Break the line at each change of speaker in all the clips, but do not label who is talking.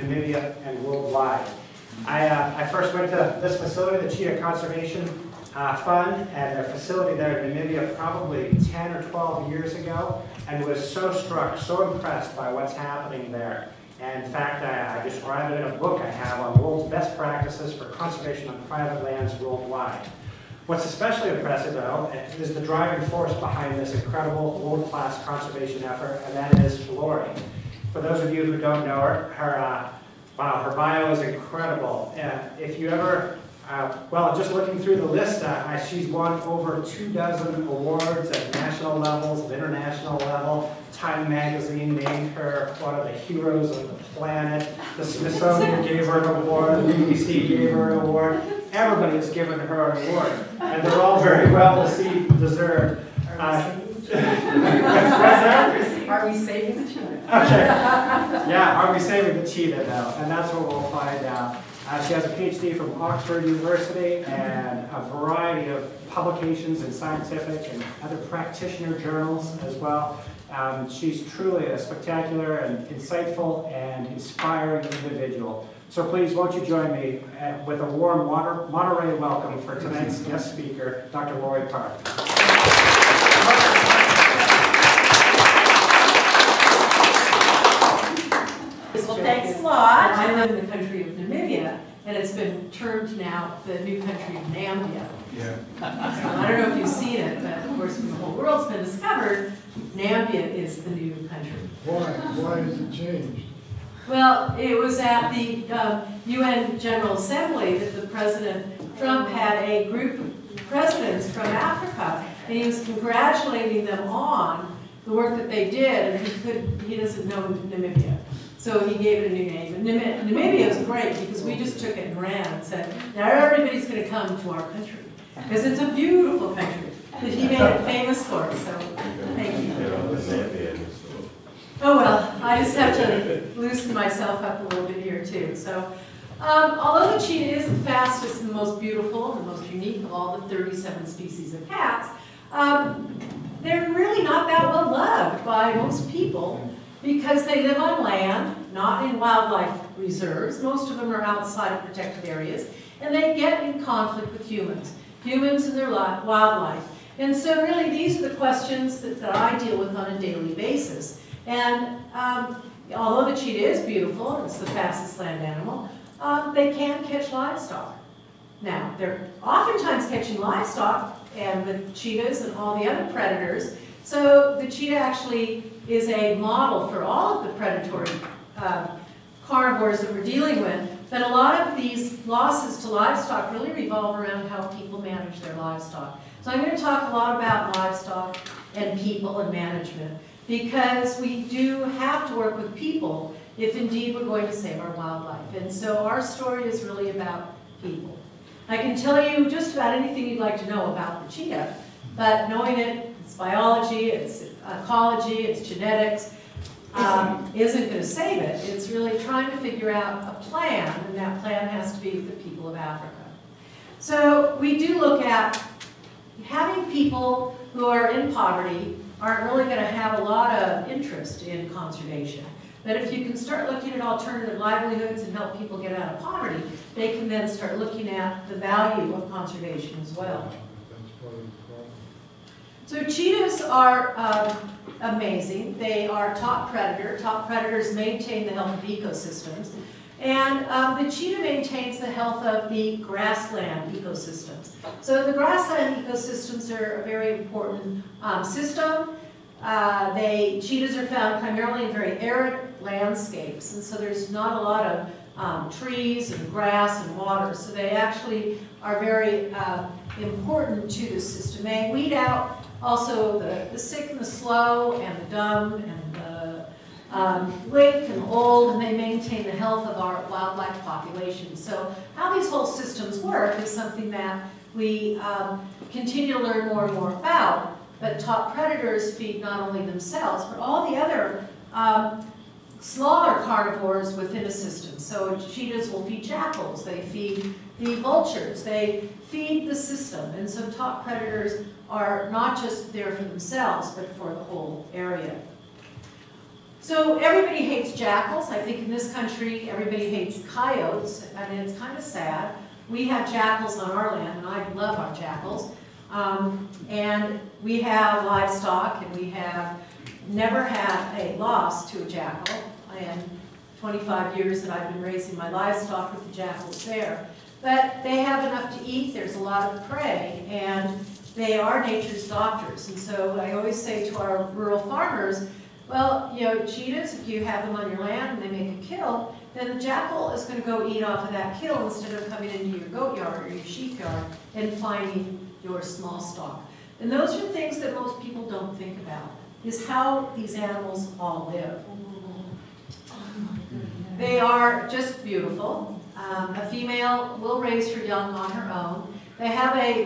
Namibia and worldwide. I first went to this facility, the Cheetah Conservation Fund, and their facility there in Namibia probably 10 or 12 years ago, and was so struck, so impressed by what's happening there. And in fact, I describe it in a book I have on the world's best practices for conservation on private lands worldwide. What's especially impressive, though, is the driving force behind this incredible world-class conservation effort, and that is Laurie. For those of you who don't know her, wow, her bio is incredible. If you ever, well, just looking through the list, she's won over 24 awards at national levels, at international level. Time magazine named her one of the heroes of the planet. The Smithsonian gave her an award. The BBC gave her an award. Everybody has given her an award, and they're all very well deserved. What's that?
Are we saving the cheetah?
Okay. Yeah, are we saving the cheetah now? And that's what we'll find out. She has a PhD from Oxford University and a variety of publications in scientific and other practitioner journals as well. She's truly a spectacular and insightful and inspiring individual. So please, won't you join me with a warm Monterey welcome for tonight's guest speaker, Dr. Laurie Park.
Well, thanks a lot. I live in the country of Namibia, and it's been termed now the new country of Nambia.
Yeah.
So I don't know if you've seen it, but of course, when the whole world's been discovered, Nambia is the new country.
Why has it changed?
Well, it was at the UN General Assembly that the President Trump had a group of presidents from Africa, and he was congratulating them on the work that they did, and he doesn't know Namibia. So he gave it a new name. And Namibia is great because we just took it and ran and said, now everybody's going to come to our country. Because it's a beautiful country that he made it famous for. So thank you. Oh well, I just have to loosen myself up a little bit here too. So although the cheetah is the fastest and the most beautiful and the most unique of all the 37 species of cats, they're really not that well loved by most people, because they live on land, not in wildlife reserves. Most of them are outside of protected areas, and they get in conflict with humans and their wildlife. And so really these are the questions that I deal with on a daily basis. And although the cheetah is beautiful, and it's the fastest land animal, they can catch livestock. Now, they're oftentimes catching livestock and with cheetahs and all the other predators. So the cheetah actually is a model for all of the predatory carnivores that we're dealing with, but a lot of these losses to livestock really revolve around how people manage their livestock. So I'm going to talk a lot about livestock and people and management, because we do have to work with people if indeed we're going to save our wildlife. And so our story is really about people. I can tell you just about anything you'd like to know about the cheetah, but knowing it, its biology, its ecology, its genetics, isn't going to save it. It's really trying to figure out a plan, and that plan has to be with the people of Africa. So we do look at having people who are in poverty aren't really going to have a lot of interest in conservation. But if you can start looking at alternative livelihoods and help people get out of poverty, they can then start looking at the value of conservation as well. So cheetahs are amazing. They are top predator. Top predators maintain the health of ecosystems. And the cheetah maintains the health of the grassland ecosystems. So the grassland ecosystems are a very important system. Cheetahs are found primarily in very arid landscapes, and so there's not a lot of trees and grass and water. So they actually are very important to the system. They weed out also the sick and the slow and the dumb and the weak and old, and they maintain the health of our wildlife population. So how these whole systems work is something that we continue to learn more and more about. But top predators feed not only themselves, but all the other smaller carnivores within a system. So cheetahs will feed jackals, they feed the vultures, they feed the system. And so top predators are not just there for themselves, but for the whole area. So everybody hates jackals. I think in this country, everybody hates coyotes. I mean, it's kind of sad. We have jackals on our land, and I love our jackals. And we have livestock, and we have never had a loss to a jackal. In 25 years that I've been raising my livestock with the jackals there. But they have enough to eat, there's a lot of prey, and they are nature's doctors. And so I always say to our rural farmers, well, you know, cheetahs, if you have them on your land and they make a kill, then the jackal is going to go eat off of that kill instead of coming into your goat yard or your sheep yard and finding your small stock. And those are things that most people don't think about, is how these animals all live. They are just beautiful. A female will raise her young on her own. They have a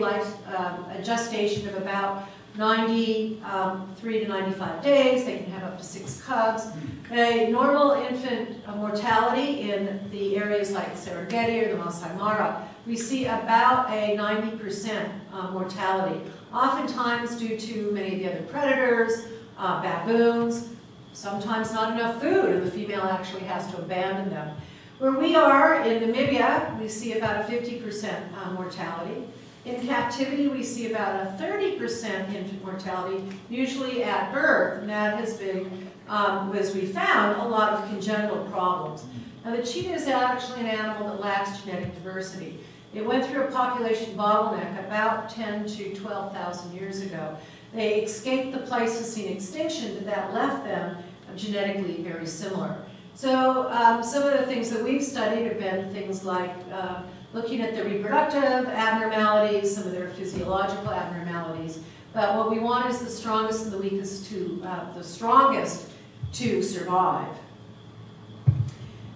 gestation of about 93 to 95 days. They can have up to 6 cubs. A normal infant mortality in the areas like Serengeti or the Masai Mara, we see about a 90% mortality, oftentimes due to many of the other predators, baboons, sometimes not enough food, and the female actually has to abandon them. Where we are in Namibia, we see about a 50% mortality. In captivity, we see about a 30% infant mortality, usually at birth, and that has been, as we found, a lot of congenital problems. Now, the cheetah is actually an animal that lacks genetic diversity. It went through a population bottleneck about 10 to 12,000 years ago. They escaped the Pleistocene extinction, but that left them genetically very similar. So some of the things that we've studied have been things like looking at the reproductive abnormalities, some of their physiological abnormalities. But what we want is the strongest and the weakest the strongest to survive.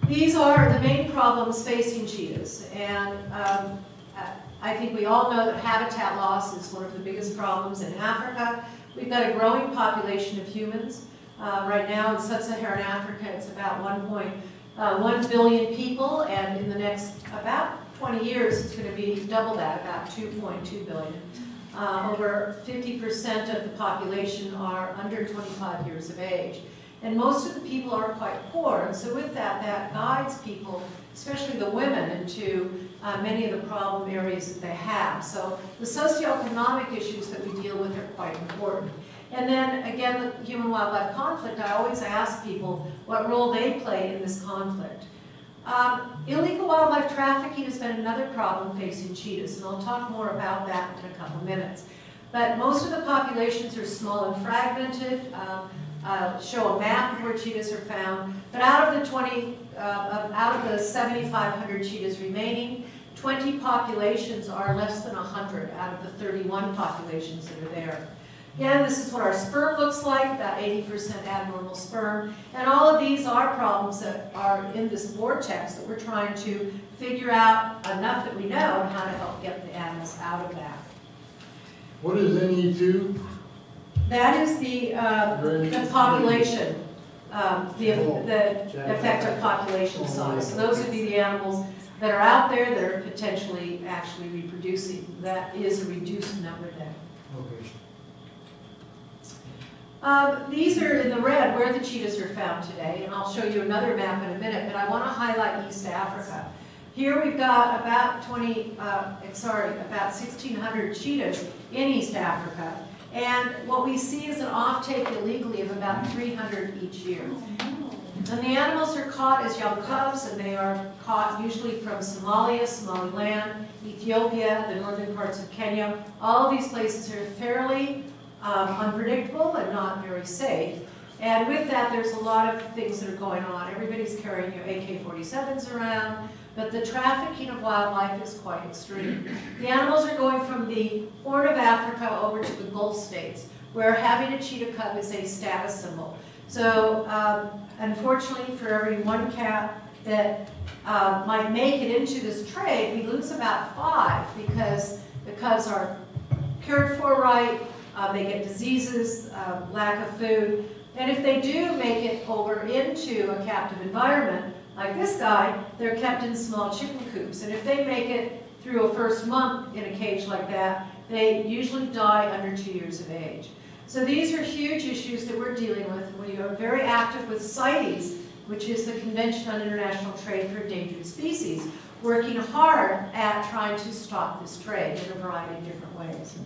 These are the main problems facing cheetahs, and I think we all know that habitat loss is one of the biggest problems in Africa. We've got a growing population of humans. Right now in sub-Saharan Africa, it's about 1.1 billion people, and in the next about 20 years, it's going to be double that, about 2.2 billion. Over 50% of the population are under 25 years of age. And most of the people are quite poor, and so with that, that guides people, especially the women, into many of the problem areas that they have. So the socioeconomic issues that we deal with are quite important. And then, again, the human-wildlife conflict, I always ask people what role they play in this conflict. Illegal wildlife trafficking has been another problem facing cheetahs, and I'll talk more about that in a couple minutes. But most of the populations are small and fragmented. Show a map of where cheetahs are found. But out of the 7,500 cheetahs remaining, 20 populations are less than 100 out of the 31 populations that are there. Again, this is what our sperm looks like, about 80% abnormal sperm. And all of these are problems that are in this vortex that we're trying to figure out enough that we know and how to help get the animals out of that.
What is NE2?
That is the population, the effect of population size. So those would be the animals that are out there that are potentially actually reproducing. That is a reduced number then.
Okay.
These are in the red where the cheetahs are found today, and I'll show you another map in a minute, but I want to highlight East Africa. Here we've got about 1,600 cheetahs in East Africa, and what we see is an offtake illegally of about 300 each year. And the animals are caught as young cubs, and they are caught usually from Somalia, Somaliland, Ethiopia, the northern parts of Kenya. All of these places are fairly unpredictable and not very safe. And with that, there's a lot of things that are going on. Everybody's carrying your AK-47s around, but the trafficking of wildlife is quite extreme. The animals are going from the Horn of Africa over to the Gulf states, where having a cheetah cub is a status symbol. So, unfortunately, for every one cat that might make it into this trade, we lose about 5 because the cubs aren't cared for right, they get diseases, lack of food, and if they do make it over into a captive environment, like this guy, they're kept in small chicken coops, and if they make it through a first month in a cage like that, they usually die under 2 years of age. So these are huge issues that we're dealing with. We are very active with CITES, which is the Convention on International Trade for Endangered Species, working hard at trying to stop this trade in a variety of different ways.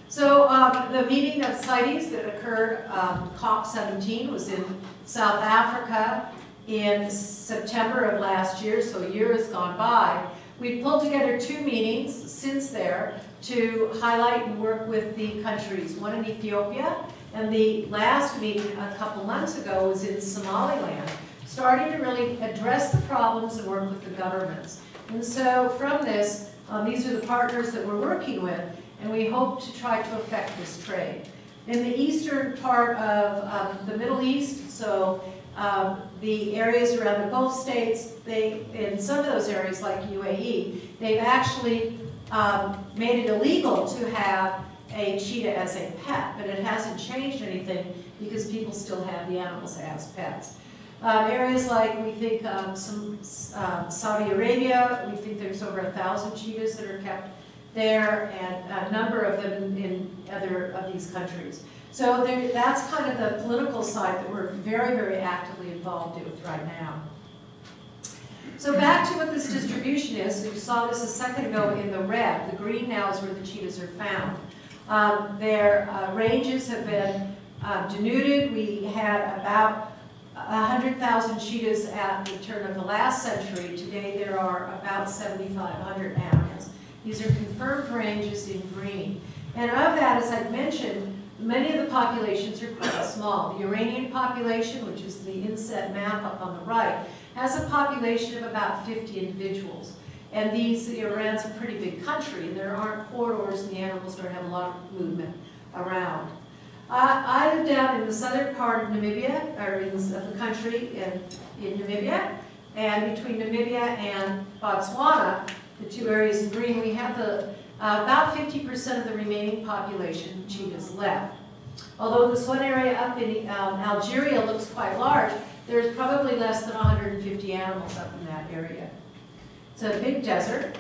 So the meeting of CITES that occurred, COP17, was in South Africa in September of last year, so a year has gone by. We've pulled together 2 meetings since there to highlight and work with the countries, one in Ethiopia, and the last meeting a couple months ago was in Somaliland, starting to really address the problems and work with the governments. And so from this, these are the partners that we're working with, and we hope to try to affect this trade. In the eastern part of the Middle East, so the areas around the Gulf states, in some of those areas like UAE, they've actually made it illegal to have a cheetah as a pet, but it hasn't changed anything because people still have the animals as pets. Areas like, we think, Saudi Arabia, we think there's over 1,000 cheetahs that are kept there, and a number of them in other of these countries. So that's kind of the political side that we're very, very actively involved with right now. So back to what this distribution is. So you saw this a second ago in the red. The green now is where the cheetahs are found. Their ranges have been denuded. We had about 100,000 cheetahs at the turn of the last century. Today there are about 7,500 animals. These are confirmed ranges in green. And of that, as I've mentioned, many of the populations are quite small. The Iranian population, which is the inset map up on the right, has a population of about 50 individuals. And Iran's a pretty big country, and there aren't corridors, and the animals don't have a lot of movement around. I live down in the southern part of Namibia, or of the country in Namibia, and between Namibia and Botswana, the 2 areas in green, we have about 50% of the remaining population cheetahs left. Although this one area up in Algeria looks quite large, there's probably less than 150 animals up in that area. It's a big desert.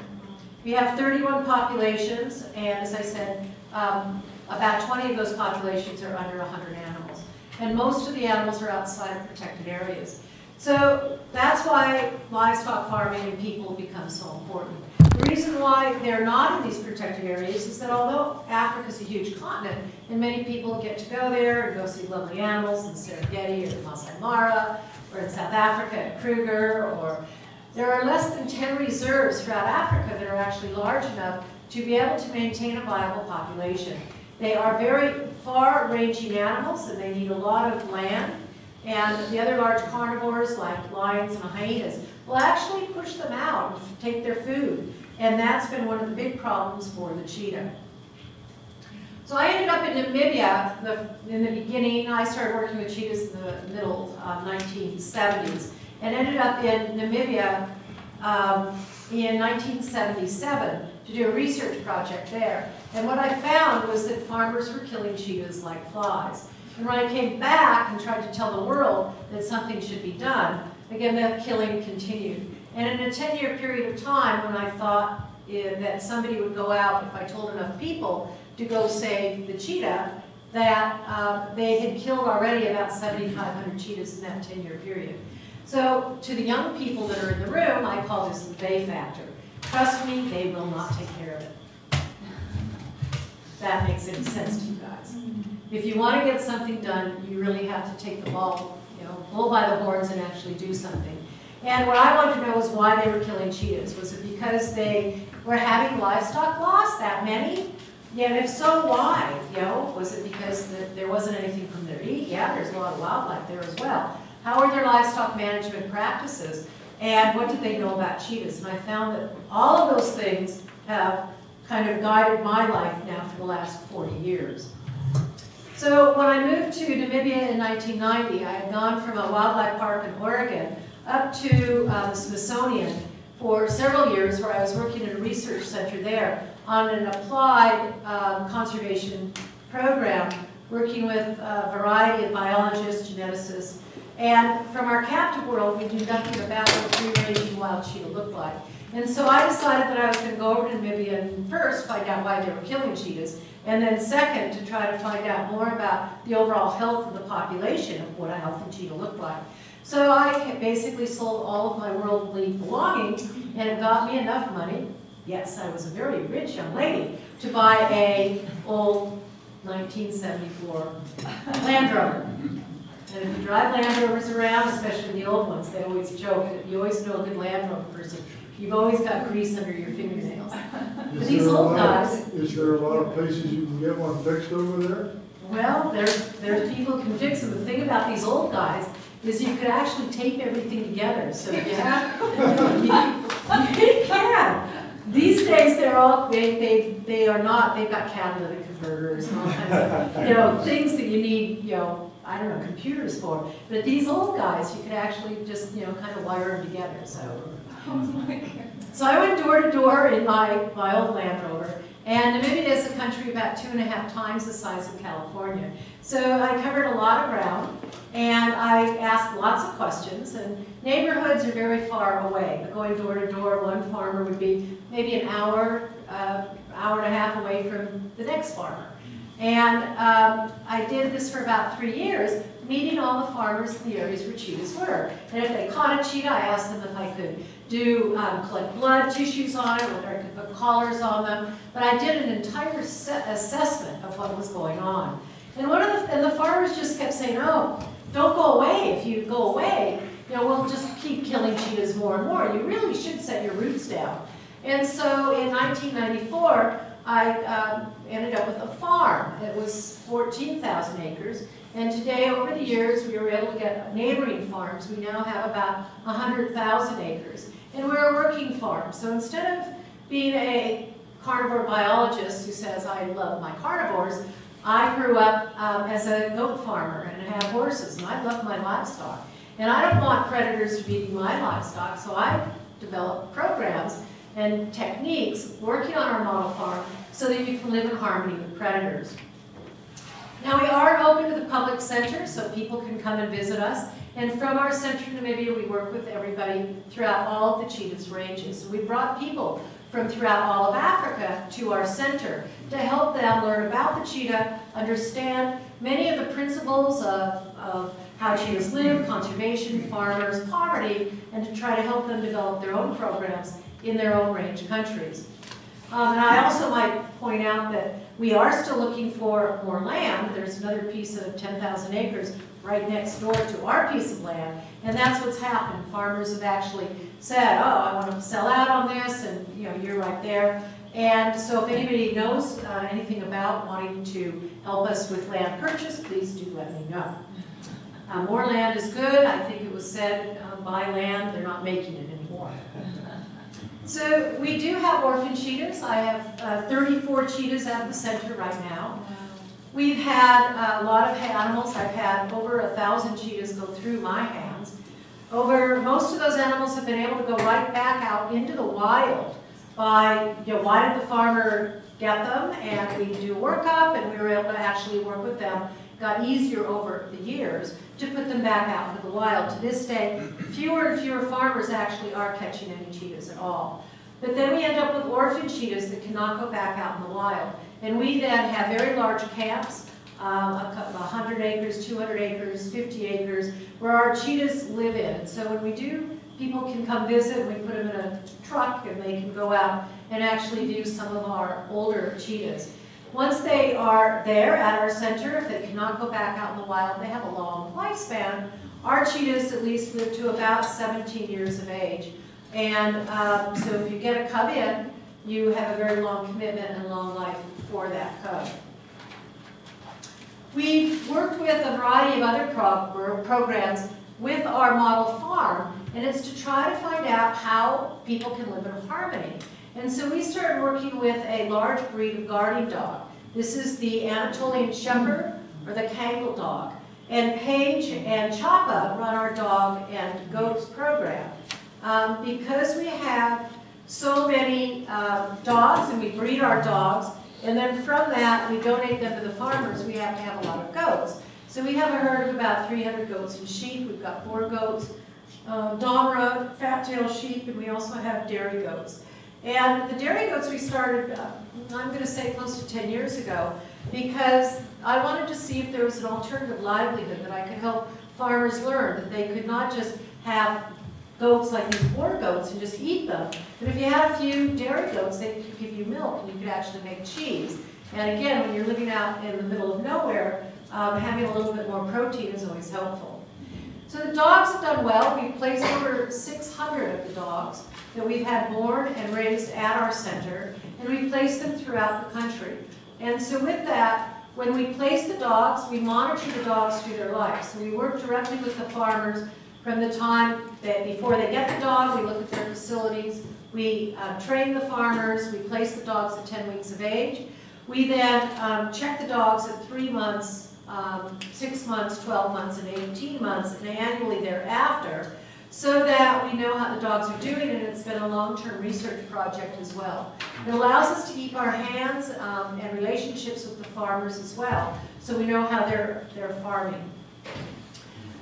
We have 31 populations, and as I said, about 20 of those populations are under 100 animals. And most of the animals are outside of protected areas. So that's why livestock farming and people become so important. The reason why they're not in these protected areas is that although Africa is a huge continent, and many people get to go there and go see lovely animals in Serengeti or Masai Mara, or in South Africa at Kruger, or there are less than 10 reserves throughout Africa that are actually large enough to be able to maintain a viable population. They are very far-ranging animals, and they need a lot of land. And the other large carnivores, like lions and hyenas, will actually push them out and take their food. And that's been one of the big problems for the cheetah. So I ended up in Namibia in the beginning. I started working with cheetahs in the middle 1970s, and ended up in Namibia in 1977 to do a research project there. And what I found was that farmers were killing cheetahs like flies. And when I came back and tried to tell the world that something should be done, again, that killing continued. And in a 10-year period of time, when I thought that somebody would go out, if I told enough people to go save the cheetah, that they had killed already about 7,500 cheetahs in that 10-year period. So to the young people that are in the room, I call this the Bay factor. Trust me, they will not take care of it. If that makes any sense to you guys. If you want to get something done, you really have to take the bull by the horns and actually do something. And what I wanted to know was why they were killing cheetahs. Was it because they were having livestock loss, that many? Yeah, and if so, why? Was it because there wasn't anything from there to eat? Yeah, there's a lot of wildlife there as well. How are their livestock management practices? And what did they know about cheetahs? And I found that all of those things have kind of guided my life now for the last 40 years. So when I moved to Namibia in 1990, I had gone from a wildlife park in Oregon up to the Smithsonian for several years, where I was working at a research center there on an applied conservation program, working with a variety of biologists, geneticists. And from our captive world, we knew nothing about what a free-ranging wild cheetah looked like. And so I decided that I was going to go over to Namibia and first find out why they were killing cheetahs, And then second, to try to find out more about the overall health of the population of what a healthy cheetah looked like. So I basically sold all of my worldly belongings, and it got me enough money. Yes, I was a very rich young lady to buy a old 1974 Land Rover. And if you drive Land Rovers around, especially the old ones, they always joke that you always know a good Land Rover person. You've always got grease under your fingernails. But these old guys...
Is there a lot of places you can get one fixed over there?
Well, there's people who can fix them. The thing about these old guys is you could actually tape everything together. So if you have... you can. These days, they're all, they are not, they've got catalytic converters and all kinds of, things that you need, I don't know, computers for. But these old guys, you could actually just, kind of wire them together, so. Oh my God. So I went door to door in my old Land Rover, and Namibia is a country about 2.5 times the size of California. So I covered a lot of ground, and I asked lots of questions, and neighborhoods are very far away. But going door to door, one farmer would be maybe an hour, hour and a half away from the next farmer. And I did this for about 3 years, meeting all the farmers in the areas where cheetahs were. And if they caught a cheetah, I asked them if I could collect blood tissues on it, whether I could put collars on them. But I did an entire assessment of what was going on. And the farmers just kept saying, "Oh, don't go away. If you go away, we'll just keep killing cheetahs more and more. You really should set your roots down." And so in 1994, I ended up with a farm. It was 14,000 acres. And today, over the years, we were able to get neighboring farms. We now have about 100,000 acres. And we're a working farm. So instead of being a carnivore biologist who says, "I love my carnivores," I grew up as a goat farmer and had horses, and I love my livestock. And I don't want predators feeding my livestock, so I developed programs and techniques working on our model farm so that you can live in harmony with predators. Now we are open to the public center, so people can come and visit us. And from our center in Namibia, we work with everybody throughout all of the cheetahs ranges. So we brought people from throughout all of Africa to our center to help them learn about the cheetah, understand many of the principles of how cheetahs live, conservation, farmers, poverty, and to try to help them develop their own programs in their own range countries. And I also might point out that we are still looking for more land. There's another piece of 10,000 acres right next door to our piece of land, and that's what's happened. Farmers have actually said, "Oh, I want to sell out on this," and you're right there. And so if anybody knows anything about wanting to help us with land purchase, please do let me know. More land is good. I think it was said, buy land, they're not making it anymore. So we do have orphan cheetahs. I have 34 cheetahs at the center right now. We've had a lot of animals. I've had over 1,000 cheetahs go through my hands. Most of those animals have been able to go right back out into the wild by, why did the farmer get them? And we do a workup, and we were able to actually work with them. Got easier over the years to put them back out into the wild. To this day, fewer and fewer farmers actually are catching any cheetahs at all. But then we end up with orphan cheetahs that cannot go back out in the wild. And we then have very large camps, 100 acres, 200 acres, 50 acres, where our cheetahs live in. And so when we do, people can come visit, we put them in a truck, and they can go out and actually view some of our older cheetahs. Once they are there at our center, if they cannot go back out in the wild, they have a long lifespan. Our cheetahs at least live to about 17 years of age. And so if you get a cub in, you have a very long commitment and long life for that cub. We've worked with a variety of other programs with our model farm, and it's to try to find out how people can live in harmony. And so we started working with a large breed of guarding dog. This is the Anatolian Shepherd, or the Kangal dog. And Paige and Chapa run our dog and goats program. Because we have so many dogs, and we breed our dogs, and then from that we donate them to the farmers, we have to have a lot of goats. So we have a herd of about 300 goats and sheep. We've got 4 goats, Domra, fat-tailed sheep, and we also have dairy goats. And the dairy goats we started, I'm going to say close to 10 years ago, because I wanted to see if there was an alternative livelihood that I could help farmers learn, that they could not just have goats like these boar goats and just eat them, but if you had a few dairy goats, they could give you milk and you could actually make cheese. And again, when you're living out in the middle of nowhere, having a little bit more protein is always helpful. So the dogs have done well. We've placed over 600 of the dogs that we've had born and raised at our center, and we've placed them throughout the country. And so with that, when we place the dogs, we monitor the dogs through their life. So we work directly with the farmers from the time that before they get the dog, we look at their facilities, we train the farmers, we place the dogs at 10 weeks of age. We then check the dogs at 3 months, 6 months, 12 months, and 18 months, and annually thereafter, so that we know how the dogs are doing, and it's been a long-term research project as well. It allows us to keep our hands and relationships with the farmers as well, so we know how they're farming.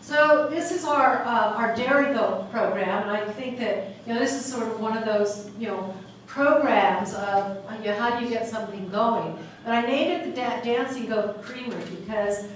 So this is our dairy goat program, and I think that this is sort of one of those programs of how do you get something going. But I named it the Dancing Goat Creamery because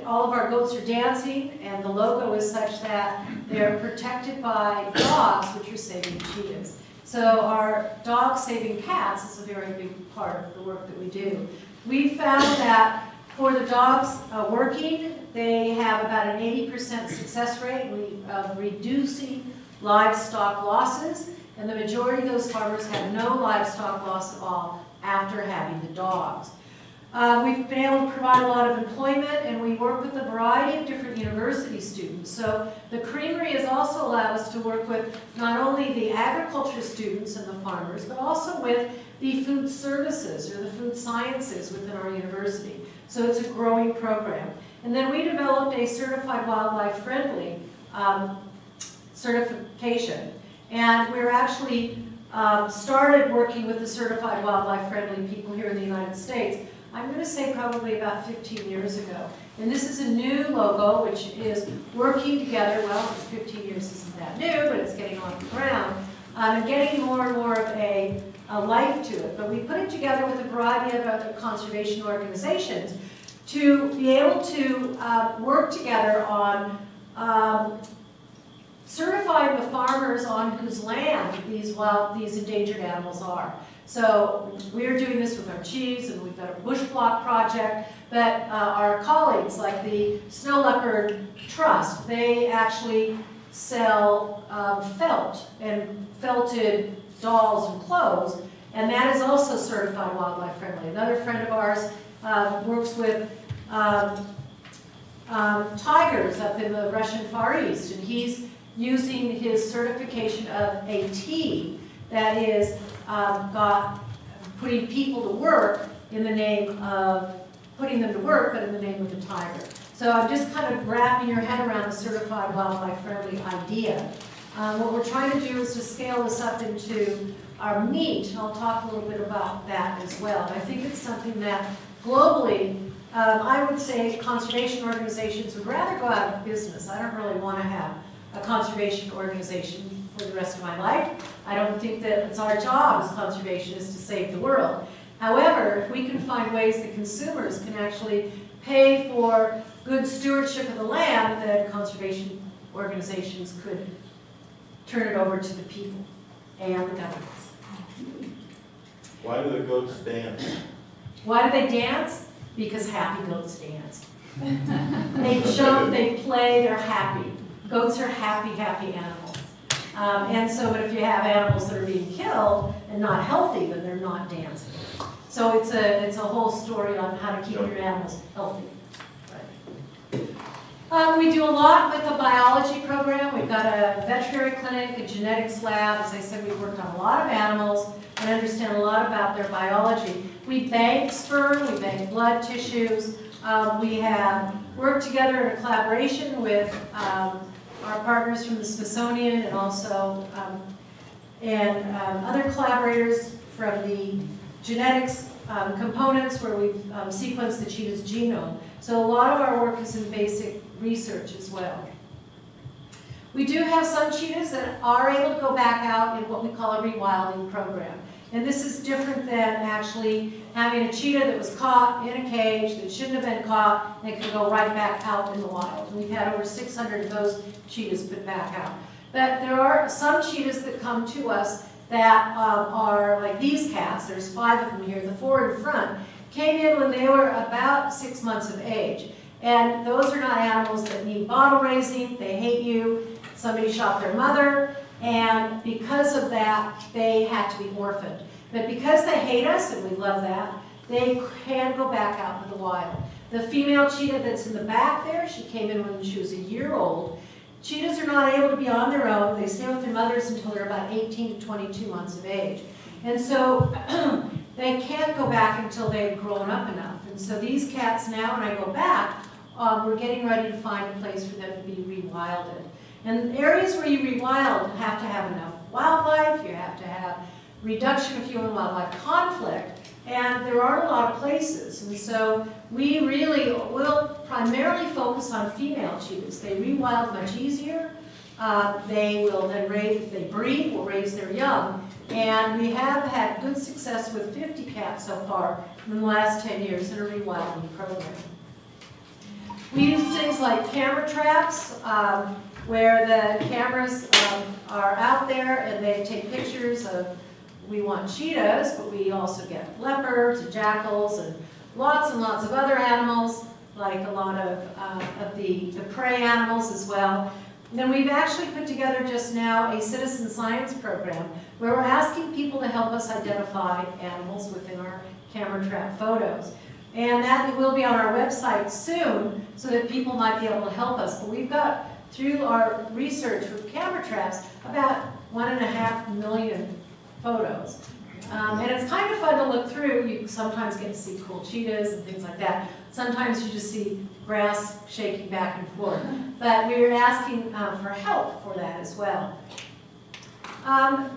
all of our goats are dancing, and the logo is such that they're protected by dogs, which are saving cheetahs. So our dog saving cats is a very big part of the work that we do. We found that for the dogs working, they have about an 80% success rate of reducing livestock losses, and the majority of those farmers have no livestock loss at all after having the dogs. We've been able to provide a lot of employment, and we work with a variety of different university students. So the creamery has also allowed us to work with not only the agriculture students and the farmers, but also with the food services or the food sciences within our university. So it's a growing program. And then we developed a certified wildlife friendly certification. And we're actually started working with the certified wildlife friendly people here in the United States, I'm going to say probably about 15 years ago. And this is a new logo which is working together, well, 15 years isn't that new, but it's getting off the ground, and getting more and more of a life to it. But we put it together with a variety of other conservation organizations to be able to work together on certifying the farmers on whose land these endangered animals are. So we're doing this with our cheese, and we've got a bush block project, but our colleagues like the Snow Leopard Trust, they actually sell felt and felted dolls and clothes, and that is also certified wildlife friendly. Another friend of ours works with tigers up in the Russian Far East, and he's using his certification of a tea that is putting people to work in the name of putting them to work, but in the name of the tiger. So I'm just kind of wrapping your head around the certified wildlife friendly idea. What we're trying to do is to scale this up into our meat, and I'll talk a little bit about that as well. And I think it's something that globally, I would say conservation organizations would rather go out of business. I don't really want to have a conservation organization for the rest of my life. I don't think that it's our job as conservationists to save the world. However, if we can find ways that consumers can actually pay for good stewardship of the land, then conservation organizations could turn it over to the people and the governments.
Why do the goats dance?
Why do they dance? Because happy goats dance. They jump, they play, they're happy. Goats are happy, happy animals. And so if you have animals that are being killed and not healthy, then they're not dancing. So it's a whole story on how to keep your animals healthy. Right. We do a lot with the biology program. We've got a veterinary clinic, a genetics lab. As I said, we've worked on a lot of animals and understand a lot about their biology. We bank sperm, we bank blood tissues. We have worked together in a collaboration with our partners from the Smithsonian and also other collaborators from the genetics components where we've sequenced the cheetah's genome. So a lot of our work is in basic research as well. We do have some cheetahs that are able to go back out in what we call a rewilding program. And this is different than actually having a cheetah that was caught in a cage that shouldn't have been caught and it could go right back out in the wild. We've had over 600 of those cheetahs put back out. But there are some cheetahs that come to us that are like these cats. There's 5 of them here. The 4 in front came in when they were about 6 months of age. And those are not animals that need bottle raising. They hate you. Somebody shot their mother. And because of that, they had to be orphaned. But because they hate us, and we love that, they can go back out into the wild. The female cheetah that's in the back there, she came in when she was a year old. Cheetahs are not able to be on their own. They stay with their mothers until they're about 18 to 22 months of age. And so they can't go back until they've grown up enough. And so these cats now, when I go back, we're getting ready to find a place for them to be rewilded. And areas where you rewild have to have enough wildlife, you have to have reduction of human wildlife conflict, and there aren't a lot of places. And so we really will primarily focus on female cheetahs. They rewild much easier. They will then raise, if they breed, will raise their young. And we have had good success with 50 cats so far in the last 10 years in a rewilding program. We use things like camera traps, where the cameras are out there and they take pictures of, we want cheetahs, but we also get leopards and jackals and lots of other animals, like a lot of the prey animals as well. And then we've actually put together just now a citizen science program where we're asking people to help us identify animals within our camera trap photos. And that will be on our website soon so that people might be able to help us. But we've got, through our research with camera traps, about 1.5 million photos. And it's kind of fun to look through. You sometimes get to see cool cheetahs and things like that. Sometimes you just see grass shaking back and forth. But we're asking for help for that as well.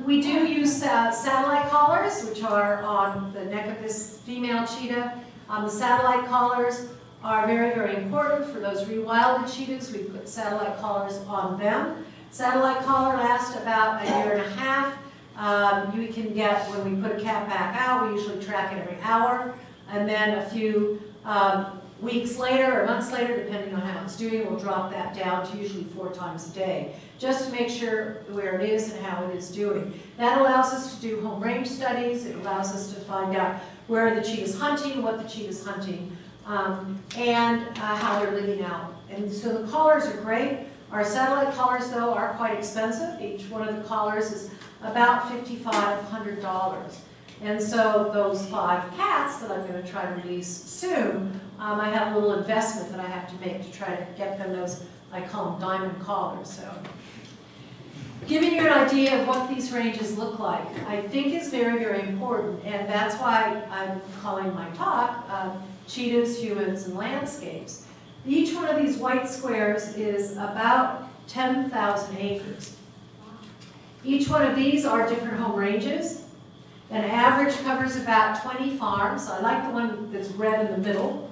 We do use satellite collars, which are on the neck of this female cheetah. The satellite collars are very, very important for those rewilded cheetahs. We put satellite collars on them. Satellite collar lasts about 1.5 years. You can get, when we put a cat back out, we usually track it every hour. And then a few weeks later or months later, depending on how it's doing, we'll drop that down to usually 4 times a day, just to make sure where it is and how it is doing. That allows us to do home range studies. It allows us to find out where the cheetah's hunting, what the cheetah's hunting, and how they're living out. And so the collars are great. Our satellite collars, though, are quite expensive. Each one of the collars is about $5,500. And so those 5 cats that I'm going to try to release soon, I have a little investment that I have to make to try to get them those, I call them diamond collars. So giving you an idea of what these ranges look like, I think is very, very important. And that's why I'm calling my talk Cheetahs, Humans, and Landscapes. Each one of these white squares is about 10,000 acres. Each one of these are different home ranges. An average covers about 20 farms. I like the one that's red in the middle.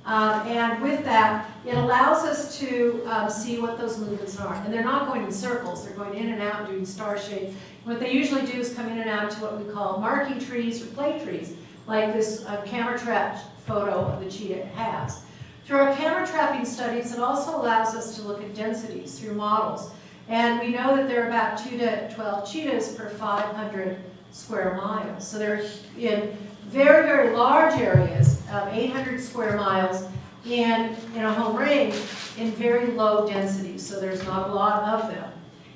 And with that, it allows us to see what those movements are. And they're not going in circles. They're going in and out doing star shapes. What they usually do is come in and out to what we call marking trees or play trees, like this camera trap photo of the cheetah has. Through our camera trapping studies, it also allows us to look at densities through models. And we know that there are about 2 to 12 cheetahs per 500 square miles. So they're in very, very large areas, 800 square miles in a home range in very low densities. So there's not a lot of them.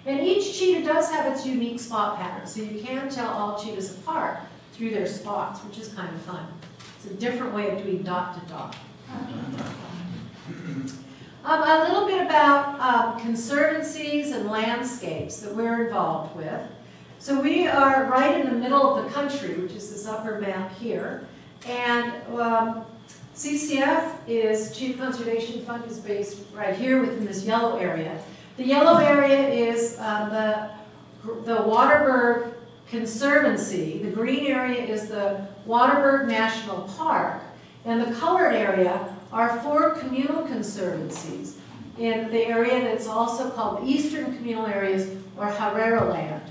And each cheetah does have its unique spot pattern. So you can tell all cheetahs apart through their spots, which is kind of fun. It's a different way of doing dot to dot. A little bit about conservancies and landscapes that we're involved with. So we are right in the middle of the country, which is this upper map here. And CCF is, Cheetah Conservation Fund, is based right here within this yellow area. The yellow area is the Waterberg Conservancy. The green area is the Waterberg National Park. And the colored area are 4 communal conservancies in the area that's also called Eastern Communal Areas or Herrera Land.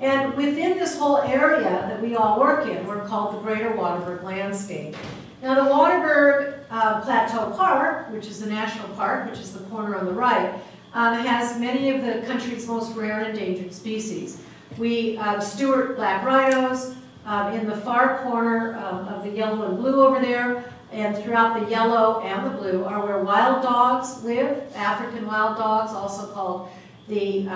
And within this whole area that we all work in, we're called the Greater Waterberg Landscape. Now the Waterberg Plateau Park, which is the national park, which is the corner on the right, has many of the country's most rare and endangered species. We steward black rhinos in the far corner of the yellow and blue over there, and throughout the yellow and the blue are where wild dogs live, African wild dogs, also called the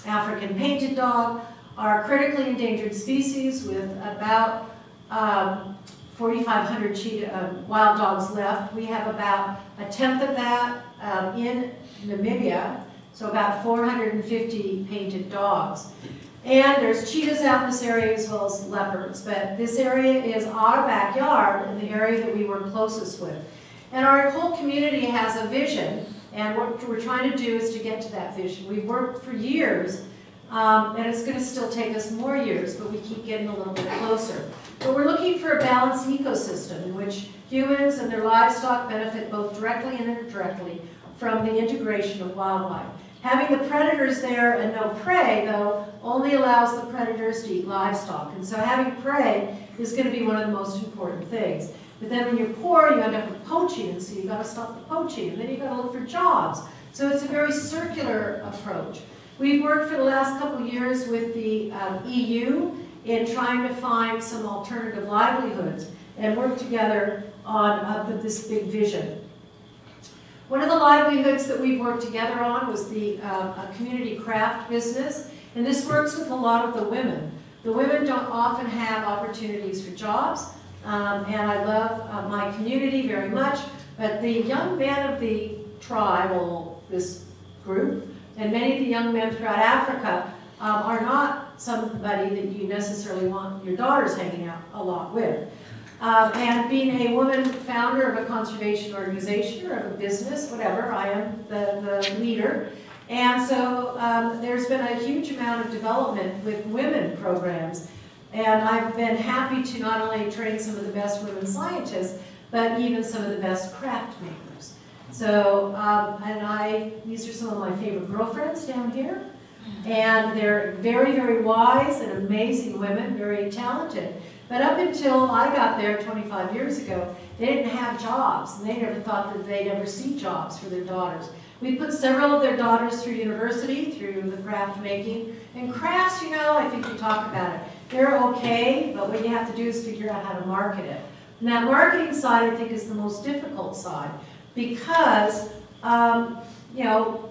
African painted dog, are critically endangered species with about 4,500 cheetah, wild dogs left. We have about a tenth of that in Namibia, so about 450 painted dogs. And there's cheetahs out in this area as well as leopards, but this area is our backyard and the area that we work closest with. And our whole community has a vision, and what we're trying to do is to get to that vision. We've worked for years, and it's going to still take us more years, but we keep getting a little bit closer. But we're looking for a balanced ecosystem in which humans and their livestock benefit both directly and indirectly from the integration of wildlife. Having the predators there and no prey, though, only allows the predators to eat livestock. And so having prey is going to be one of the most important things. But then when you're poor, you end up with poaching, and so you've got to stop the poaching, and then you've got to look for jobs. So it's a very circular approach. We've worked for the last couple of years with the EU in trying to find some alternative livelihoods and work together on this big vision. One of the livelihoods that we've worked together on was the community craft business, and this works with a lot of the women. The women don't often have opportunities for jobs, and I love my community very much, but the young men of the tribe, or this group, and many of the young men throughout Africa are not somebody that you necessarily want your daughters hanging out a lot with. And being a woman founder of a conservation organization or of a business, whatever, I am the leader. And so there's been a huge amount of development with women programs. And I've been happy to not only train some of the best women scientists, but even some of the best craft makers. So, these are some of my favorite girlfriends down here. And they're very, very wise and amazing women, very talented. But up until I got there 25 years ago, they didn't have jobs, and they never thought that they'd ever see jobs for their daughters. We put several of their daughters through university, through the craft making. And crafts, you know, I think we talk about it. They're okay, but what you have to do is figure out how to market it. And that marketing side, I think, is the most difficult side, because you know,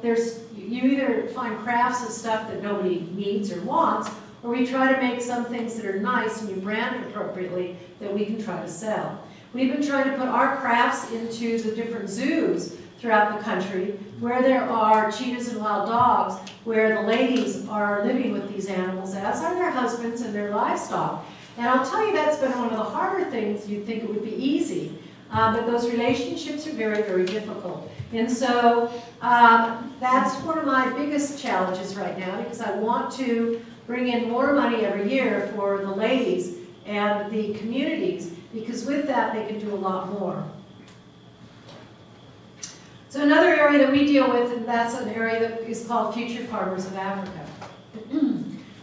you either find crafts of stuff that nobody needs or wants, or we try to make some things that are nice and you brand it appropriately that we can try to sell. We've been trying to put our crafts into the different zoos throughout the country where there are cheetahs and wild dogs, where the ladies are living with these animals, as are their husbands and their livestock. And I'll tell you, that's been one of the harder things. You'd think it would be easy, but those relationships are very, very difficult. And so that's one of my biggest challenges right now, because I want to bring in more money every year for the ladies and the communities, because with that they can do a lot more. So another area that we deal with, and that's an area that is called Future Farmers of Africa.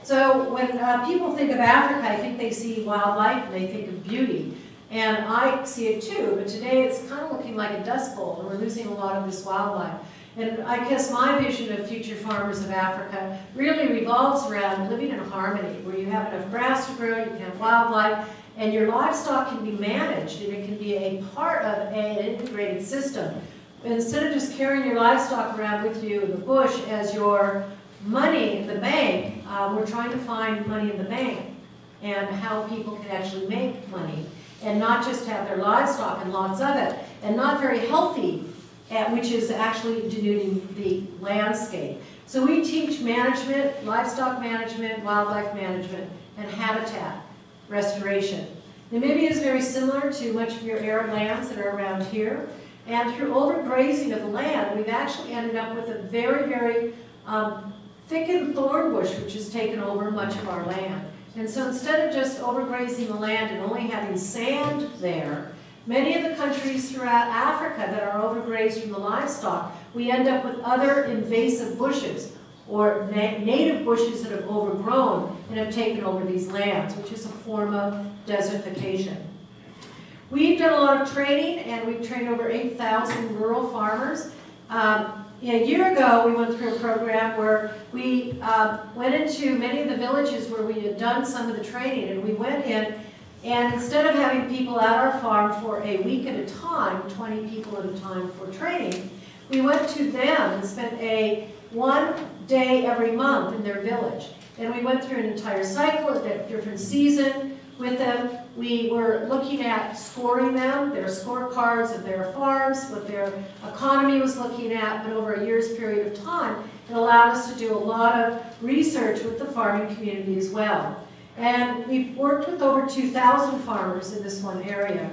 So when people think of Africa, I think they see wildlife and they think of beauty. And I see it too, but today it's kind of looking like a dust bowl, and we're losing a lot of this wildlife. And I guess my vision of Future Farmers of Africa really revolves around living in harmony, where you have enough grass to grow, you can have wildlife, and your livestock can be managed, and it can be a part of an integrated system. Instead of just carrying your livestock around with you in the bush as your money in the bank, we're trying to find money in the bank and how people can actually make money, and not just have their livestock and lots of it, and not very healthy, which is actually denuding the landscape. So we teach management, livestock management, wildlife management, and habitat restoration. Namibia is very similar to much of your arid lands that are around here. And through overgrazing of the land, we've actually ended up with a very, very thickened thorn bush, which has taken over much of our land. And so instead of just overgrazing the land and only having sand there, many of the countries throughout Africa that are overgrazed from the livestock, we end up with other invasive bushes, or native bushes that have overgrown and have taken over these lands, which is a form of desertification. We've done a lot of training, and we've trained over 8,000 rural farmers. A year ago, we went through a program where we went into many of the villages where we had done some of the training, and we went in, and instead of having people at our farm for a week at a time, 20 people at a time for training, we went to them and spent one day every month in their village. And we went through an entire cycle, a different season with them. We were looking at scoring them, their scorecards of their farms, what their economy was looking at, but over a year's period of time, it allowed us to do a lot of research with the farming community as well. And we've worked with over 2,000 farmers in this one area.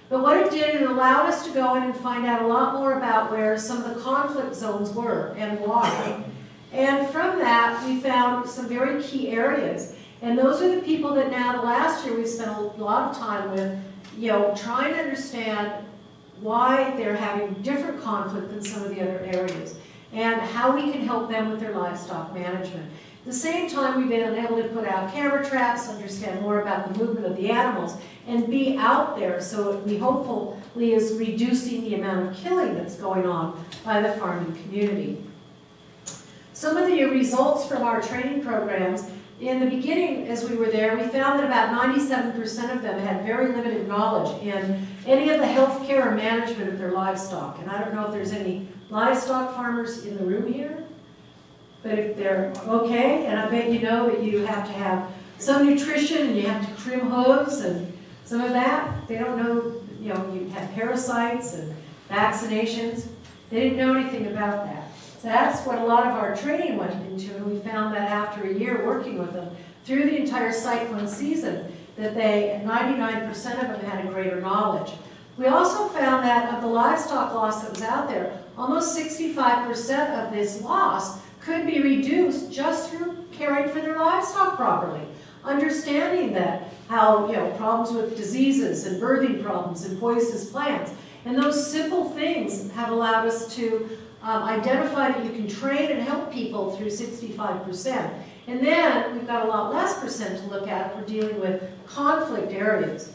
But what it did, it allowed us to go in and find out a lot more about where some of the conflict zones were and why. And from that, we found some very key areas. And those are the people that now, the last year, we've spent a lot of time with, trying to understand why they're having different conflict than some of the other areas, and how we can help them with their livestock management. At the same time, we've been able to put out camera traps, understand more about the movement of the animals, and be out there, so we hopefully is reducing the amount of killing that's going on by the farming community. Some of the results from our training programs, in the beginning, as we were there, we found that about 97% of them had very limited knowledge in any of the health care or management of their livestock. And I don't know if there's any livestock farmers in the room here, but if they're okay, and I bet you know that you have to have some nutrition and you have to trim hooves and some of that. They don't know, you have parasites and vaccinations. They didn't know anything about that. So that's what a lot of our training went into, and we found that after a year working with them through the entire cyclone season, that 99% of them had a greater knowledge. We also found that of the livestock loss that was out there, almost 65% of this loss could be reduced just through caring for their livestock properly. Understanding that how, problems with diseases and birthing problems and poisonous plants, and those simple things have allowed us to identify that you can train and help people through 65%. And then we've got a lot less percent to look at if we're dealing with conflict areas.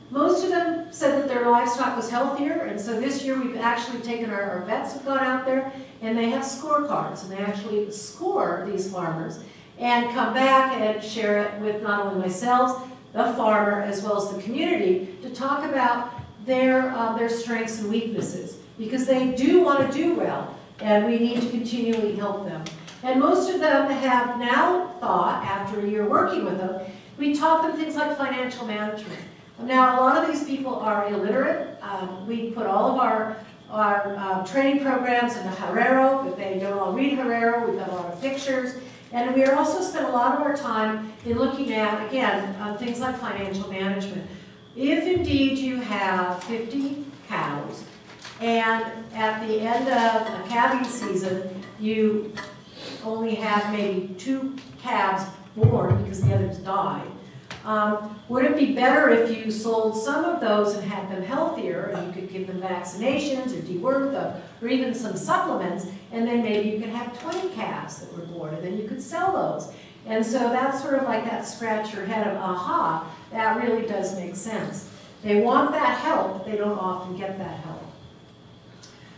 Most of them said that their livestock was healthier, and so this year we've actually taken our vets have gone out there, and they have scorecards, and they actually score these farmers and come back and share it with not only myself, the farmer, as well as the community, to talk about their strengths and weaknesses, because they do want to do well, and we need to continually help them. And most of them have now thought, after a year working with them, we taught them things like financial management. Now, a lot of these people are illiterate. We put all of our training programs into Herero. If they don't all read Herero, we've got a lot of pictures. And we also spent a lot of our time in looking at, again, things like financial management. If indeed you have 50 cows, and at the end of a calving season, you only have maybe 2 calves born because the others died, would it be better if you sold some of those and had them healthier, and you could give them vaccinations or deworm them, or even some supplements, and then maybe you could have 20 calves that were born, and then you could sell those. And so that's sort of like that scratch your head of, aha, that really does make sense. They want that help, they don't often get that help.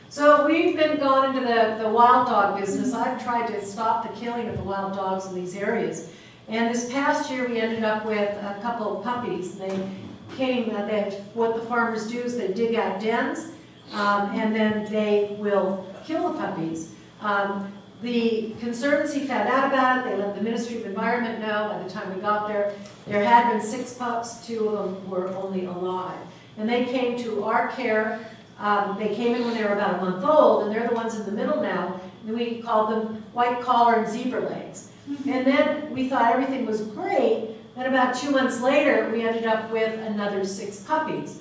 So we've been gone into the wild dog business. I've tried to stop the killing of the wild dogs in these areas. And this past year we ended up with a couple of puppies. They came, what the farmers do is they dig out dens, and then they will kill the puppies. The Conservancy found out about it. They let the Ministry of Environment know. By the time we got there, there had been 6 pups, 2 of them were only alive. And they came to our care. They came in when they were about a month old, and they're the ones in the middle now. And we called them white collar and zebra legs. And then we thought everything was great. Then about 2 months later, we ended up with another 6 puppies.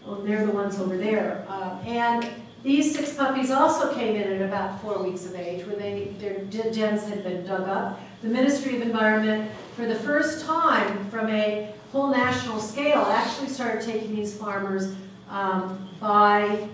Well, they're the ones over there. And these 6 puppies also came in at about 4 weeks of age, where their dens had been dug up. The Ministry of Environment, for the first time from a whole national scale, actually started taking these farmers by,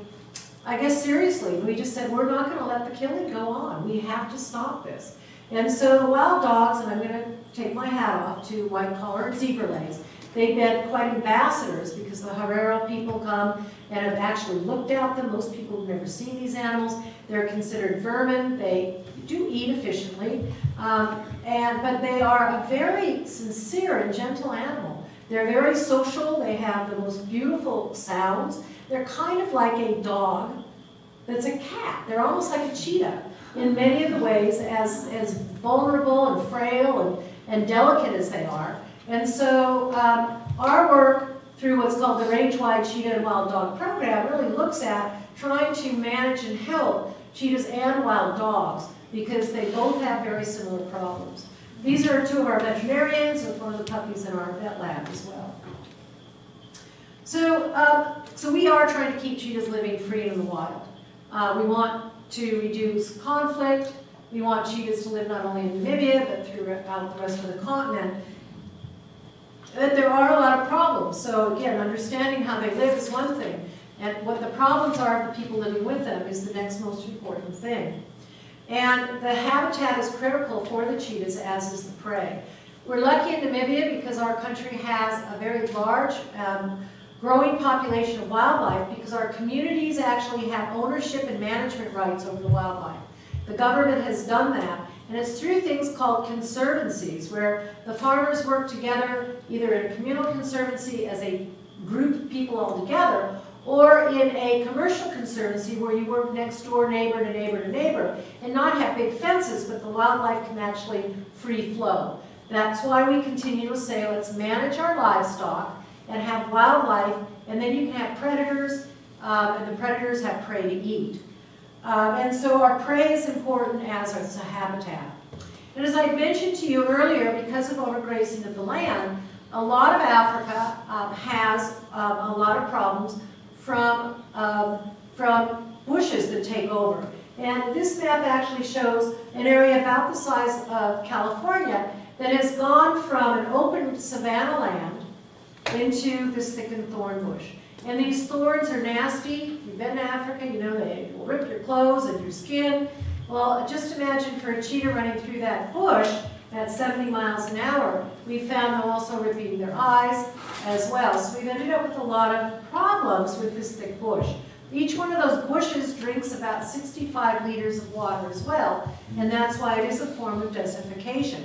I guess, seriously. We just said, we're not going to let the killing go on. We have to stop this. And so the wild dogs, and I'm going to take my hat off to white-collared zebra legs, they've been quite ambassadors because the Herero people come and have actually looked at them. Most people have never seen these animals. They're considered vermin. They do eat efficiently, but they are a very sincere and gentle animal. They're very social. They have the most beautiful sounds. They're kind of like a dog that's a cat. They're almost like a cheetah in many of the ways, as vulnerable and frail and delicate as they are. And so our work through what's called the Range-Wide Cheetah and Wild Dog Program really looks at trying to manage and help cheetahs and wild dogs because they both have very similar problems. These are two of our veterinarians with one of the puppies in our vet lab as well. So we are trying to keep cheetahs living free in the wild. We want to reduce conflict. We want cheetahs to live not only in Namibia, but throughout the rest of the continent. But there are a lot of problems. So again, understanding how they live is one thing. And what the problems are of the people living with them is the next most important thing. And the habitat is critical for the cheetahs, as is the prey. We're lucky in Namibia because our country has a very large growing population of wildlife because our communities actually have ownership and management rights over the wildlife. The government has done that, and it's through things called conservancies, where the farmers work together either in a communal conservancy as a group of people all together, or in a commercial conservancy where you work next door, neighbor to neighbor to neighbor, and not have big fences, but the wildlife can actually free flow. That's why we continue to say, let's manage our livestock and have wildlife, and then you can have predators, and the predators have prey to eat. And so our prey is important as a habitat. And as I mentioned to you earlier, because of overgrazing of the land, a lot of Africa has a lot of problems from bushes that take over. And this map actually shows an area about the size of California that has gone from an open savanna land into this thickened thorn bush. And these thorns are nasty. If you've been to Africa, you know they will rip your clothes and your skin. Well, just imagine for a cheetah running through that bush at 70 miles an hour, we found them also ripping their eyes as well. So we've ended up with a lot of problems with this thick bush. Each one of those bushes drinks about 65 liters of water as well, and that's why it is a form of desertification.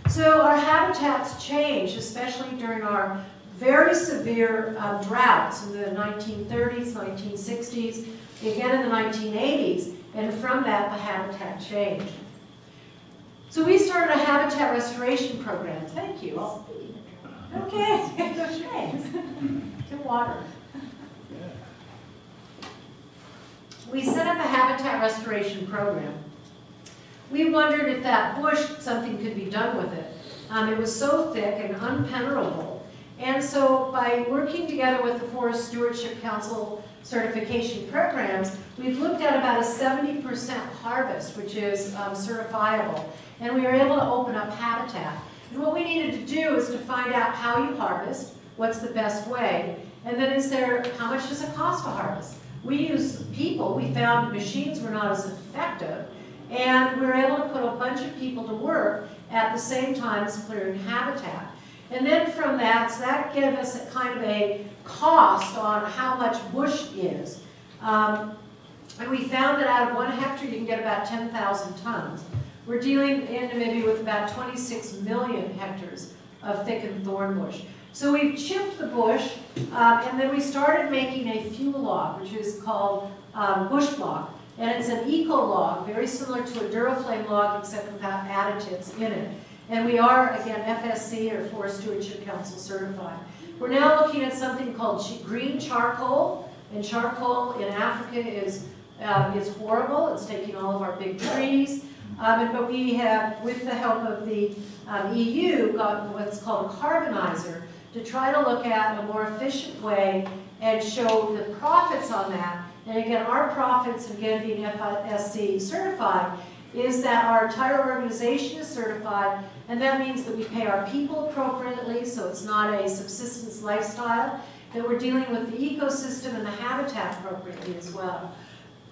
So our habitats change, especially during our very severe droughts in the 1930s, 1960s, again in the 1980s, and from that the habitat changed. So we started a habitat restoration program. Thank you. Okay, thanks. Get water. We set up a habitat restoration program. We wondered if that bush, something could be done with it. It was so thick and unpenetrable. And so by working together with the Forest Stewardship Council certification programs, we've looked at about a 70% harvest, which is certifiable. And we were able to open up habitat. And what we needed to do is to find out how you harvest, what's the best way, and then how much does it cost to harvest? We use people. We found machines were not as effective. And we were able to put a bunch of people to work at the same time as clearing habitat. And then from that, so that gave us a kind of a cost on how much bush is. And we found that out of 1 hectare you can get about 10,000 tons. We're dealing in Namibia with about 26 million hectares of thickened thorn bush. So we chipped the bush, and then we started making a fuel log, which is called bush block. And it's an eco log, very similar to a Duraflame log, except without additives in it. And we are, again, FSC, or Forest Stewardship Council certified. We're now looking at something called green charcoal. And charcoal in Africa is horrible. It's taking all of our big trees. But we have, with the help of the EU, gotten what's called a carbonizer to try to look at a more efficient way and show the profits on that. And again, our profits, again being FSC certified, is that our entire organization is certified, and that means that we pay our people appropriately, so it's not a subsistence lifestyle, that we're dealing with the ecosystem and the habitat appropriately as well.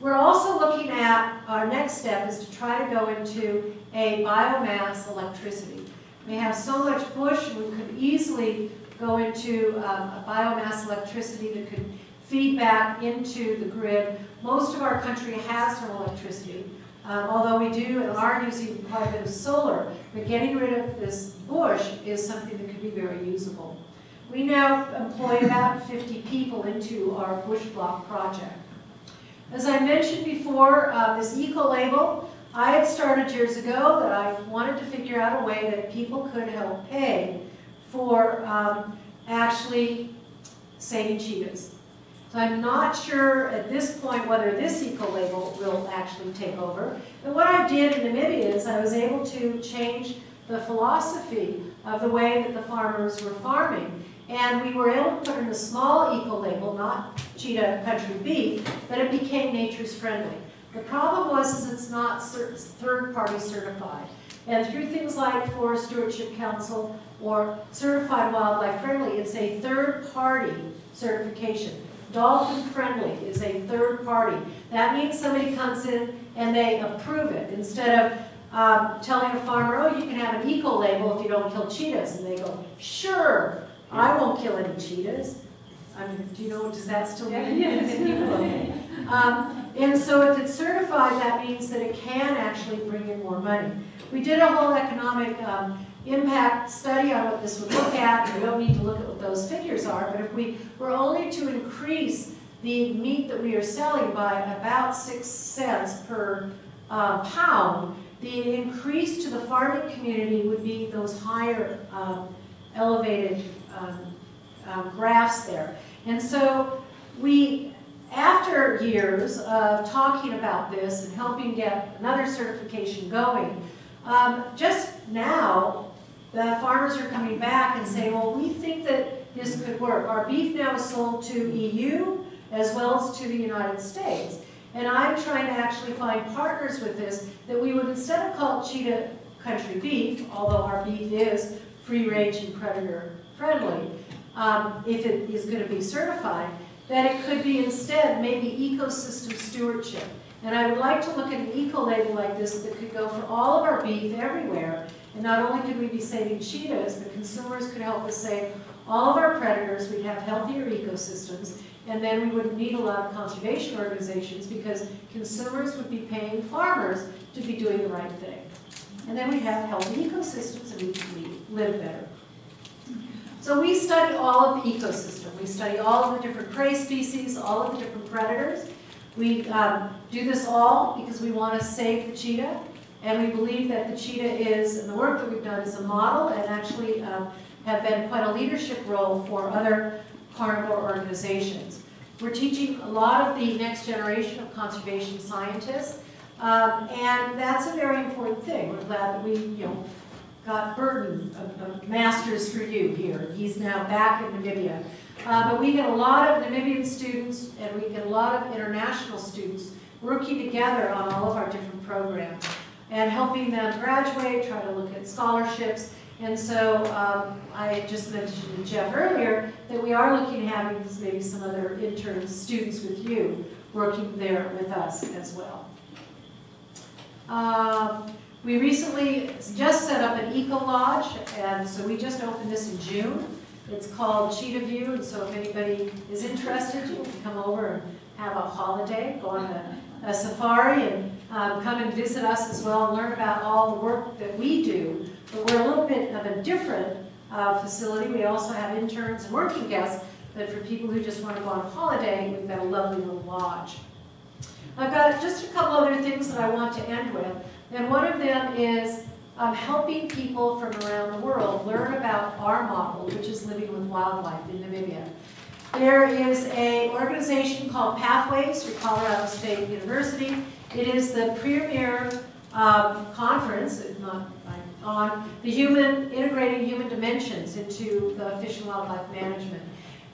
We're also looking at, our next step is to try to go into a biomass electricity. We have so much bush, we could easily go into a biomass electricity that could feed back into the grid. Most of our country has no electricity, although we do and are using quite a bit of solar, but getting rid of this bush is something that could be very usable. We now employ about 50 people into our bush block project. As I mentioned before, this eco-label, I had started years ago that I wanted to figure out a way that people could help pay for actually saving cheetahs. So I'm not sure at this point whether this eco-label will actually take over. And what I did in Namibia is I was able to change the philosophy of the way that the farmers were farming. And we were able to put in a small eco-label, not cheetah country beef, but it became nature's friendly. The problem was it's not third-party certified. And through things like Forest Stewardship Council or Certified Wildlife Friendly, it's a third-party certification. Dolphin friendly is a third party. That means somebody comes in and they approve it instead of telling a farmer, oh, you can have an eco-label if you don't kill cheetahs. And they go, sure, I won't kill any cheetahs. I mean, do you know, does that still mean?
Yes.
And so if it's certified, that means that it can actually bring in more money. We did a whole economic impact study on what this would look at. We don't need to look at what those figures are, but if we were only to increase the meat that we are selling by about 6 cents per pound, the increase to the farming community would be those higher elevated graphs there. And so we, after years of talking about this and helping get another certification going, just now the farmers are coming back and saying, well, we think that this could work. Our beef now is sold to EU as well as to the United States. And I'm trying to actually find partners with this that we would, instead of call it cheetah country beef, although our beef is free range and predator friendly, if it is going to be certified, that it could be instead maybe ecosystem stewardship. And I would like to look at an eco-label like this that could go for all of our beef everywhere. And not only could we be saving cheetahs, but consumers could help us save all of our predators. We'd have healthier ecosystems. And then we wouldn't need a lot of conservation organizations because consumers would be paying farmers to be doing the right thing. And then we'd have healthy ecosystems and we'd live better. So we study all of the ecosystem. We study all of the different prey species, all of the different predators. We do this all because we want to save the cheetah. And we believe that the cheetah is, and the work that we've done is a model and actually have been quite a leadership role for other carnivore organizations. We're teaching a lot of the next generation of conservation scientists, and that's a very important thing. We're glad that we, got Burton, a master's for you here. He's now back in Namibia. But we get a lot of Namibian students, and we get a lot of international students working together on all of our different programs and helping them graduate, try to look at scholarships. And so I had just mentioned to Jeff earlier that we are looking at having maybe some other intern students with you working there with us as well. We recently just set up an eco lodge, and so we just opened this in June. It's called Cheetah View, and so if anybody is interested, you can come over and have a holiday, go on a safari, and come and visit us as well and learn about all the work that we do. But we're a little bit of a different facility. We also have interns and working guests, but for people who just want to go on holiday, we've got a lovely little lodge. I've got just a couple other things that I want to end with, and one of them is helping people from around the world learn about our model, which is living with wildlife in Namibia. There is an organization called Pathways for Colorado State University. It is the premier conference, if not on the integrating human dimensions into the fish and wildlife management.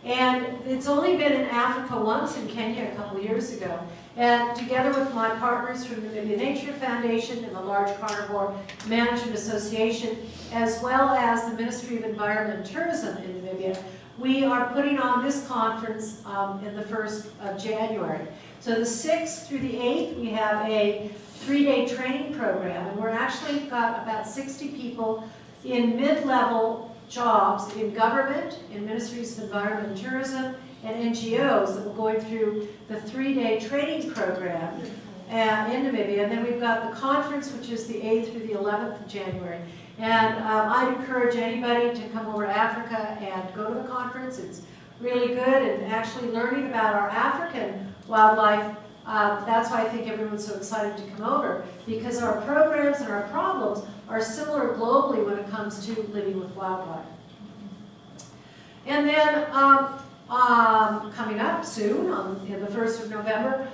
And it's only been in Africa once, in Kenya a couple of years ago. And together with my partners from the Namibia Nature Foundation and the Large Carnivore Management Association, as well as the Ministry of Environment and Tourism in Namibia, we are putting on this conference in the 1st of January. So the 6th through the 8th, we have a 3-day training program, and we're actually got about 60 people in mid-level jobs in government, in ministries of environment and tourism, and NGOs that will go through the 3-day training program in Namibia. And then we've got the conference, which is the 8th through the 11th of January. And I'd encourage anybody to come over to Africa and go to the conference. It's really good, and actually learning about our African wildlife. That's why I think everyone's so excited to come over, because our programs and our problems are similar globally when it comes to living with wildlife. And then coming up soon, on the 1st of November,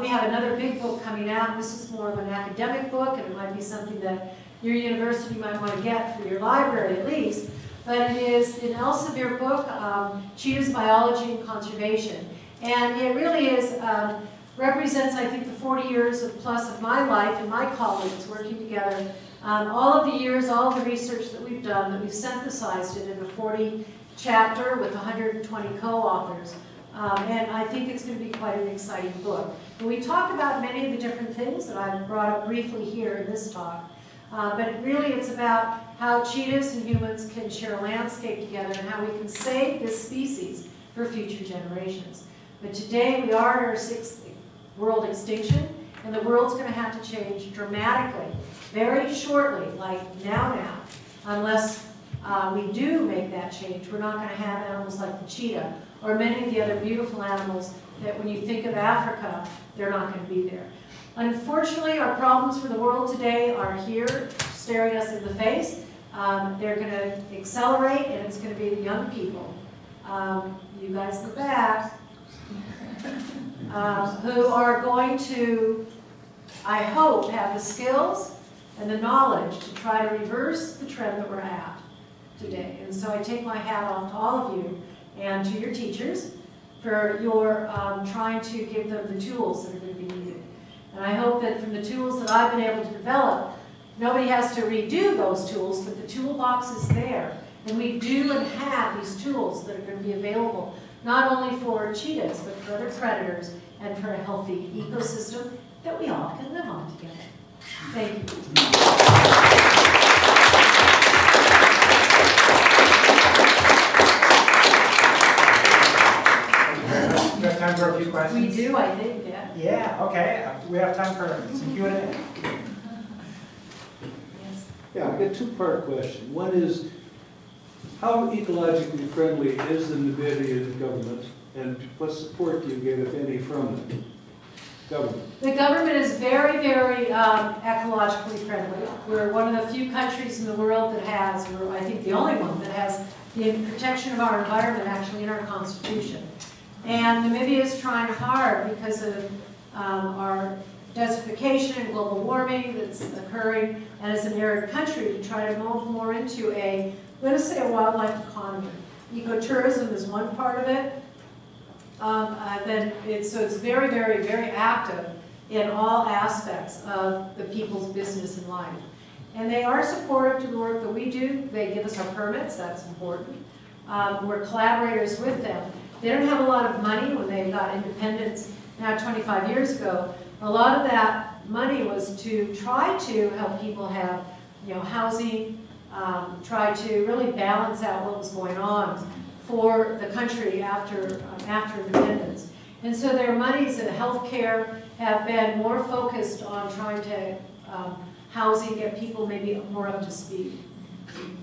we have another big book coming out. This is more of an academic book, and it might be something that your university might want to get for your library at least. But it is an Elsevier book, Cheetahs, Biology and Conservation. And it really is, represents, I think, the 40 years plus of my life and my colleagues working together. All of the years, all of the research that we've done, that we've synthesized it in a 40 chapter with 120 co-authors. And I think it's going to be quite an exciting book. And we talk about many of the different things that I've brought up briefly here in this talk. But really it's about how cheetahs and humans can share a landscape together and how we can save this species for future generations. But today we are at our 6th world extinction, and the world's going to have to change dramatically, very shortly, like now, unless we do make that change. We're not going to have animals like the cheetah or many of the other beautiful animals that when you think of Africa, they're not going to be there. Unfortunately, our problems for the world today are here, staring us in the face. They're going to accelerate, and it's going to be the young people, you guys in the back, who are going to, I hope, have the skills and the knowledge to try to reverse the trend that we're at today. And so I take my hat off to all of you and to your teachers for your trying to give them the tools that are going to be needed. And I hope that from the tools that I've been able to develop, nobody has to redo those tools, but the toolbox is there. And we do and have these tools that are going to be available, not only for cheetahs, but for other predators, and for a healthy ecosystem that we all can live on together. Thank you.
We have time for a few questions?
We do, I think, yeah.
Yeah, okay. We have time for some Q&A.
Yes.
Yeah, I've got a two-part question. One is, how ecologically friendly is the Namibian government, and what support do you get, if any, from the government?
The government is very, very ecologically friendly. We're one of the few countries in the world that has, we're I think the only one that has the protection of our environment actually in our Constitution. And Namibia is trying hard because of our desertification and global warming that's occurring, and as an arid country to try to move more into a, let us say, a wildlife economy. Ecotourism is one part of it. So it's very, very, very active in all aspects of the people's business and life. And they are supportive to the work that we do. They give us our permits, that's important. We're collaborators with them. They don't have a lot of money when they got independence now 25 years ago. A lot of that money was to try to help people have, housing, try to really balance out what was going on for the country after independence. And so their monies in healthcare have been more focused on trying to housing, get people maybe more up to speed.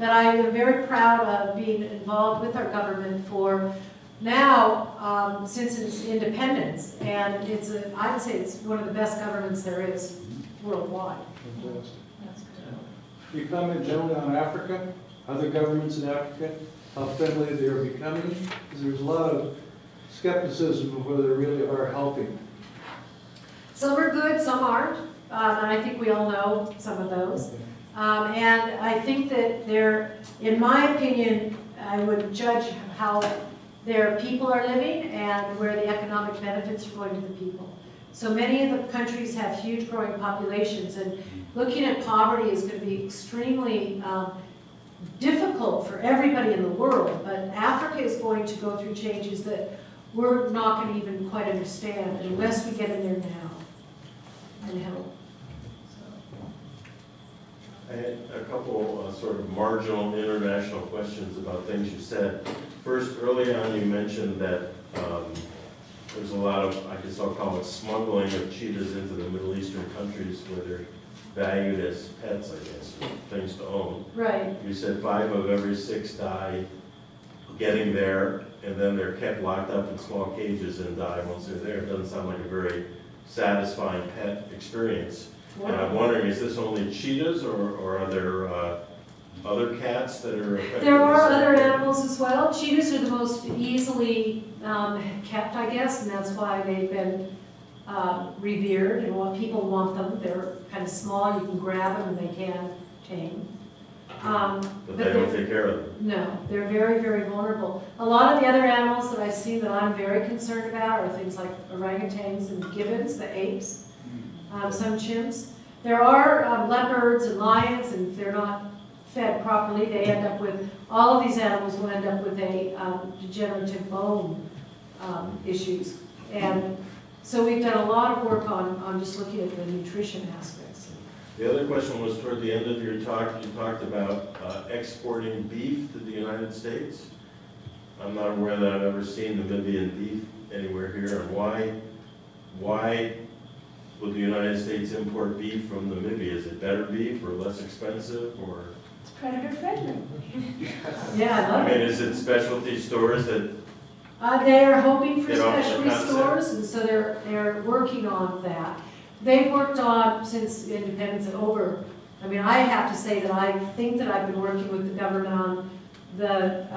But I am very proud of being involved with our government for now, since its independence, and I would say it's one of the best governments there is worldwide.
Fantastic. You comment generally on Africa, other governments in Africa, how friendly they are becoming? Because there's a lot of skepticism of whether they really are helping.
Some are good, some aren't, and I think we all know some of those. And I think that in my opinion, I would judge how their people are living and where the economic benefits are going to the people. So many of the countries have huge growing populations, and looking at poverty is going to be extremely difficult for everybody in the world, but Africa is going to go through changes that we're not going to even quite understand unless we get in there now and help.
I had a couple sort of marginal international questions about things you said. First, early on you mentioned that there's a lot of, I guess I'll call it smuggling of cheetahs into the Middle Eastern countries where they're valued as pets, I guess, things to own.
Right.
You said 5 of every 6 die getting there, and then they're kept locked up in small cages and die once they're there. It doesn't sound like a very satisfying pet experience. And I'm wondering, is this only cheetahs, or are there other cats that are affected?
There are other animals as well. Cheetahs are the most easily kept, I guess, and that's why they've been revered and what people want them. They're kind of small, you can grab them and they can tame.
But they don't take care of them.
No, they're very, very vulnerable. A lot of the other animals that I've seen that I'm very concerned about are things like orangutans and gibbons, the apes, some chimps. There are leopards and lions, and if they're not fed properly, they end up with, all of these animals will end up with a degenerative bone issues. And so we've done a lot of work on just looking at the nutrition aspects.
The other question was toward the end of your talk, you talked about exporting beef to the United States. I'm not aware that I've ever seen Namibian beef anywhere here, and why would the United States import beef from Namibia? Is it better beef or less expensive, or?
It's predator friendly. Yeah, I love
I mean,
it.
is it specialty stores that?
They are hoping for
Get off the
specialty
concept.
stores, and so they're working on that. They've worked on, since independence and over, I mean, I have to say that I think that I've been working with the government on the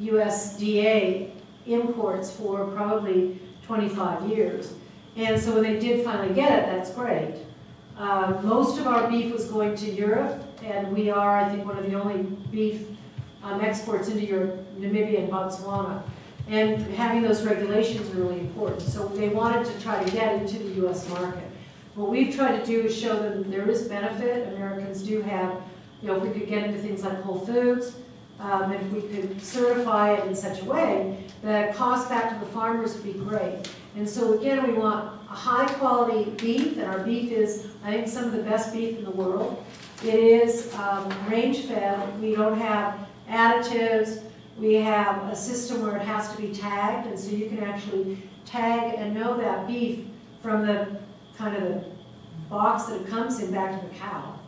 USDA imports for probably 25 years. And so when they did finally get it, that's great. Most of our beef was going to Europe, and we are, I think, one of the only beef exports into Europe, Namibia and Botswana. And having those regulations are really important. So they wanted to try to get into the U.S. market. What we've tried to do is show them there is benefit. Americans do have, you know, if we could get into things like Whole Foods, if we could certify it in such a way that cost back to the farmers would be great. And so again, we want a high quality beef, and our beef is, I think, some of the best beef in the world. It is range fed. We don't have additives. We have a system where it has to be tagged, and so you can actually tag and know that beef from the kind of the box that it comes in back to the cow.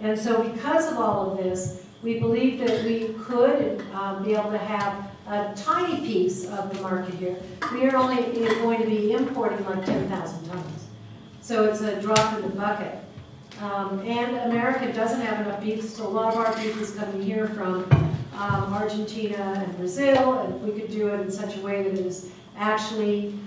And so because of all of this, we believe that we could be able to have a tiny piece of the market here. We are only going to be importing like 10,000 tons. So it's a drop in the bucket. And America doesn't have enough beef, so a lot of our beef is coming here from Argentina and Brazil, and if we could do it in such a way that it is actually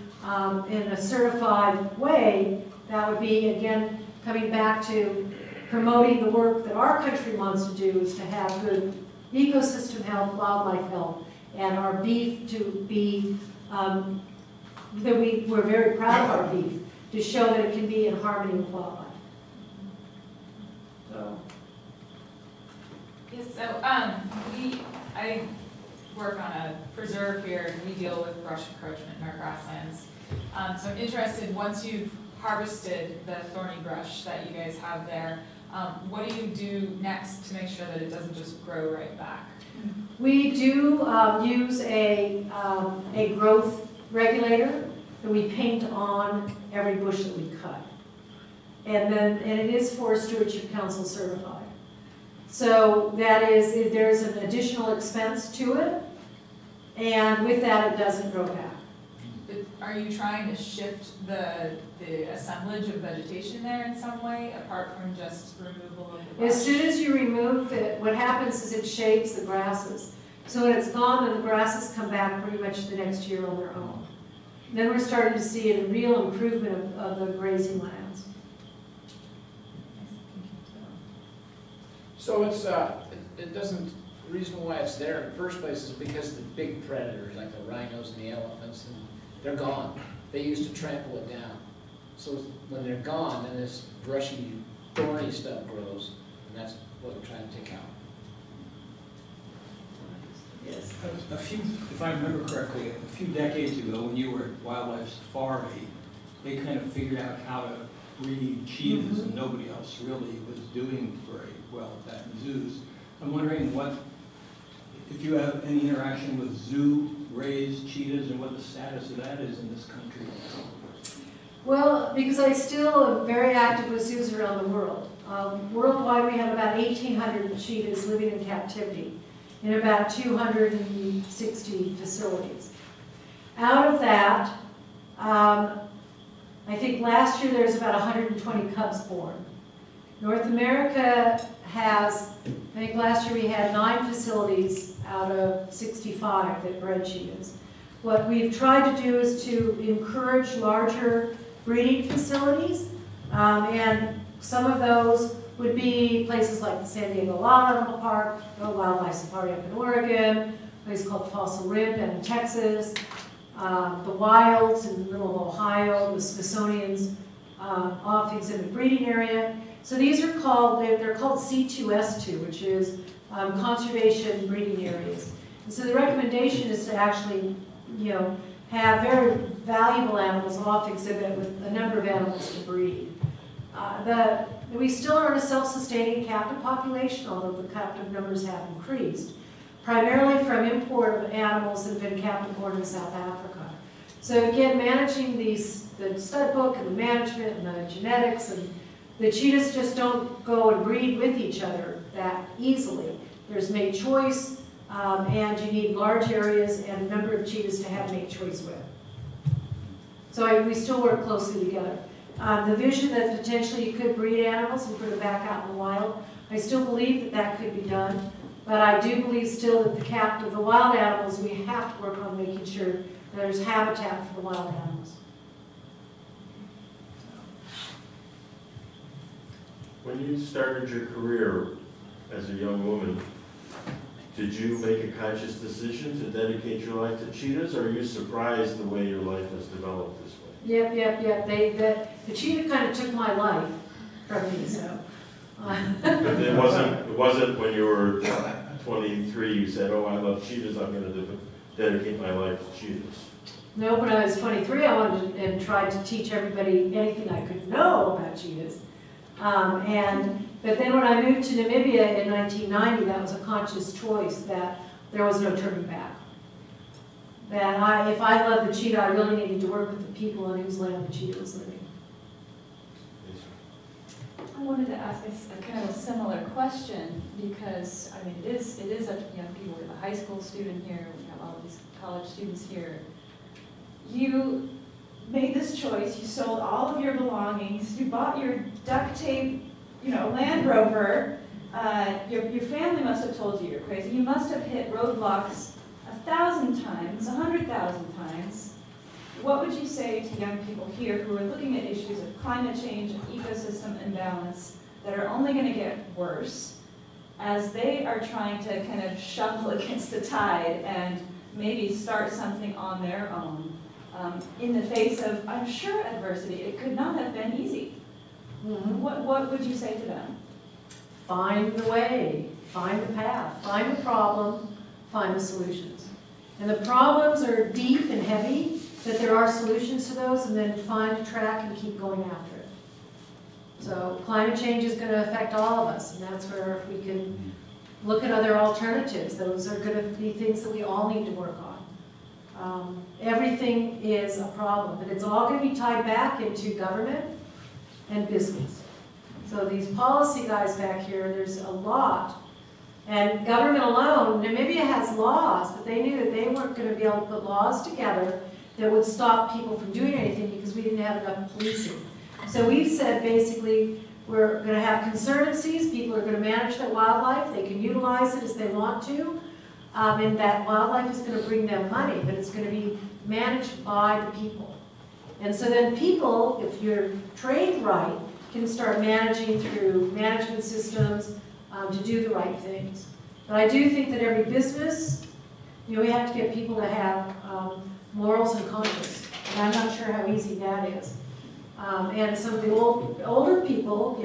in a certified way, that would be, again, coming back to promoting the work that our country wants to do, is to have good ecosystem health, wildlife health, and our beef to be, that we're very proud of our beef, to show that it can be in harmony with wildlife. So.
Yes, so I work on a preserve here, and we deal with brush encroachment in our grasslands. So I'm interested, once you've harvested the thorny brush that you guys have there, what do you do next to make sure that it doesn't just grow right back?
We do use a growth regulator that we paint on every bush that we cut. And it is Forest Stewardship Council certified. So that is, there's an additional expense to it, and with that it doesn't grow back.
Are you trying to shift the assemblage of vegetation there in some way, apart from just removal of the brush?
As soon as you remove it, what happens is it shades the grasses. So when it's gone, then the grasses come back pretty much the next year on their own. Then we're starting to see a real improvement of the grazing lands.
So it's it doesn't, the reason why it's there in the first place is because the big predators like the rhinos and the elephants, and they're gone. They used to trample it down. So when they're gone, then this brushy, thorny stuff grows, and and that's what we're trying to take out.
Yes.
A few, if I remember correctly, a few decades ago, when you were at Wildlife Safari, they kind of figured out how to breed cheetahs, and nobody else really was doing very well at that in zoos. I'm wondering if you have any interaction with zoo-raised cheetahs and what the status of that is in this country.
Well, because I still am very active with zoos around the world. Worldwide, we have about 1,800 cheetahs living in captivity in about 260 facilities. Out of that, I think last year there was about 120 cubs born. North America has, I think last year we had 9 facilities out of 65 that bred cheetahs. What we've tried to do is to encourage larger breeding facilities, and some of those would be places like the San Diego Wild Animal Park, the Wildlife Safari up in Oregon, a place called Fossil Rim down in Texas, the Wilds in the middle of Ohio, the Smithsonian's off-exhibit breeding area. So these are called, they're called C2S2, which is conservation breeding areas. And so the recommendation is to actually, have very valuable animals off exhibit with a number of animals to breed. We still are in a self-sustaining captive population, although the captive numbers have increased, primarily from import of animals that have been captive born in South Africa. So again, managing the stud book and the management and the genetics, and the cheetahs just don't go and breed with each other that easily. There's mate choice, and you need large areas and a number of cheetahs to have mate choice with. So we still work closely together. The vision that potentially you could breed animals and put them back out in the wild, I still believe that that could be done. But I do believe still that the wild animals, we have to work on making sure that there's habitat for the wild animals.
When you started your career as a young woman, did you make a conscious decision to dedicate your life to cheetahs, or are you surprised the way your life has developed this way?
Yep. The cheetah kind of took my life from me, so.
But it wasn't when you were 23, you said, oh, I love cheetahs, I'm going to dedicate my life to cheetahs.
No, when I was 23, I wanted to, and tried to teach everybody anything I could know about cheetahs. But then when I moved to Namibia in 1990, that was a conscious choice that there was no turning back. That if I loved the cheetah, I really needed to work with the people on whose land the cheetah was living.
I wanted to ask a kind of a similar question, because I mean it is up to young people. We have a high school student here, we have all of these college students here. You made this choice, you sold all of your belongings, you bought your duct tape, Land Rover. Your family must have told you you're crazy. You must have hit roadblocks 1,000 times, 100,000 times. What would you say to young people here who are looking at issues of climate change and ecosystem imbalance that are only going to get worse as they are trying to kind of shuffle against the tide and maybe start something on their own in the face of, I'm sure, adversity? It could not have been easy.
Mm-hmm.
What would you say to them?
Find the way, find the path, find the problem, find the solutions. And the problems are deep and heavy, but there are solutions to those, and then find a track and keep going after it. So climate change is going to affect all of us, and that's where we can look at other alternatives. Those are going to be things that we all need to work on. Everything is a problem, but it's all going to be tied back into government and business. So these policy guys back here, there's a lot. And government alone, Namibia has laws, but they knew that they weren't going to be able to put laws together that would stop people from doing anything because we didn't have enough policing. So we've said basically we're going to have conservancies, people are going to manage that wildlife, they can utilize it as they want to, and that wildlife is going to bring them money, but it's going to be managed by the people. And so then people, if you're trained right, can start managing through management systems to do the right things. But I do think that every business, we have to get people to have morals and conscience. And I'm not sure how easy that is. And some of the older people,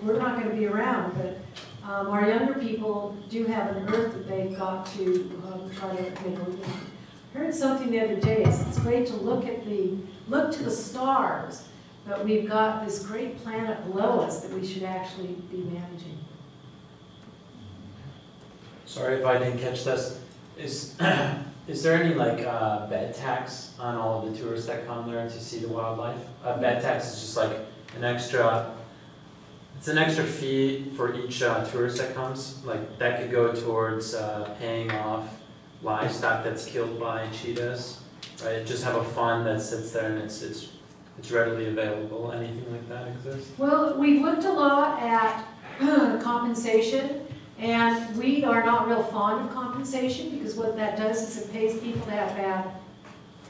we're not going to be around, but our younger people do have an earth that they've got to try to make a living. I heard something the other day. It's great to look to the stars, but we've got this great planet below us that we should actually be managing.
Sorry if I didn't catch this. Is there any like bed tax on all of the tourists that come there to see the wildlife? Bed tax is just like an extra. It's an extra fee for each tourist that comes. Like that could go towards paying off livestock that's killed by cheetahs, right? Just have a fund that sits there and it's readily available. Anything like that exist?
Well, we've looked a lot at compensation. And we are not real fond of compensation because what that does is it pays people to have bad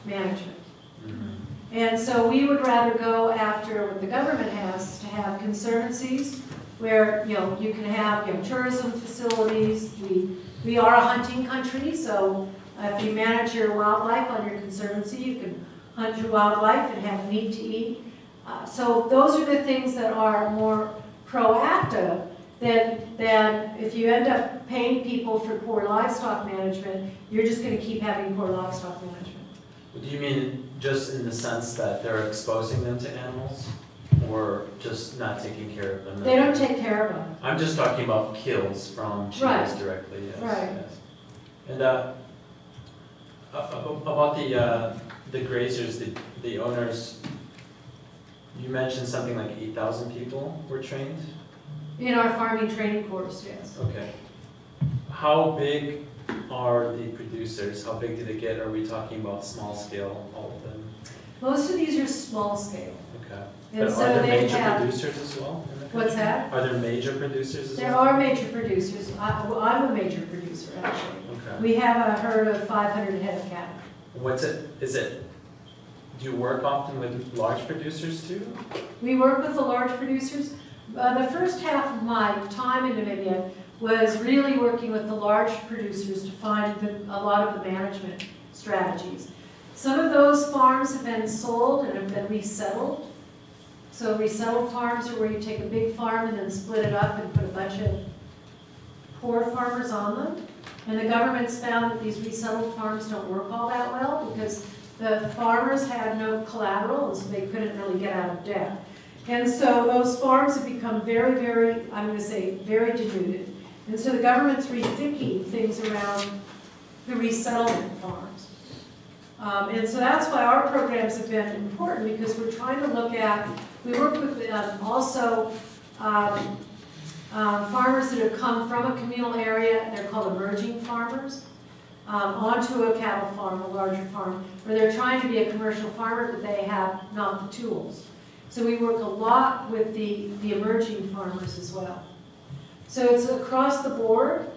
management. Mm-hmm. And so we would rather go after what the government has, to have conservancies where you can have tourism facilities. We are a hunting country, so if you manage your wildlife on your conservancy, you can hunt your wildlife and have meat to eat. So those are the things that are more proactive. Then if you end up paying people for poor livestock management, you're just going to keep having poor livestock management.
Do you mean just in the sense that they're exposing them to animals, or just not taking care of them?
They don't take care of them.
I'm just talking about kills from cheetahs directly. Yes,
right.
Yes. And about the grazers, the owners, you mentioned something like 8,000 people were trained?
In our farming training course, yes.
Okay. How big are the producers? How big do they get? Are we talking about small scale, all of them?
Most of these are small scale.
Okay.
And
But
so
are there
they
major
have,
producers as well?
What's that?
Are there major producers as
there
well?
There are major producers. I'm a major producer, actually.
Okay.
We have a herd of 500 head of cattle.
What's it? Do you work often with large producers too?
We work with the large producers. The first half of my time in Namibia was really working with the large producers to find a lot of the management strategies. Some of those farms have been sold and have been resettled. So resettled farms are where you take a big farm and then split it up and put a bunch of poor farmers on them. And the government's found that these resettled farms don't work all that well because the farmers had no collateral, and so they couldn't really get out of debt. And so those farms have become very, very, I'm going to say, very denuded. And so the government's rethinking things around the resettlement farms. And so that's why our programs have been important, because we're trying to look at, we work with also farmers that have come from a communal area, they're called emerging farmers, onto a cattle farm, a larger farm, where they're trying to be a commercial farmer, but they have not the tools. So we work a lot with the emerging farmers as well. So it's across the board,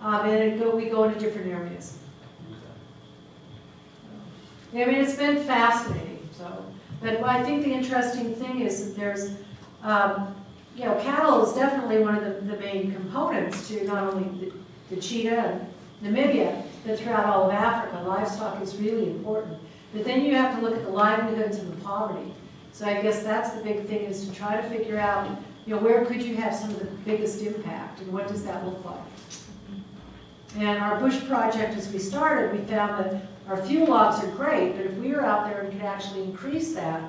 and we go into different areas. I mean, it's been fascinating. So, but I think the interesting thing is that there's, cattle is definitely one of the main components to not only the cheetah and Namibia, but throughout all of Africa. Livestock is really important. But then you have to look at the livelihoods and the poverty. So I guess that's the big thing, is to try to figure out, where could you have some of the biggest impact, and what does that look like? And our bush project, as we started, we found that our fuel logs are great, but if we were out there and could actually increase that,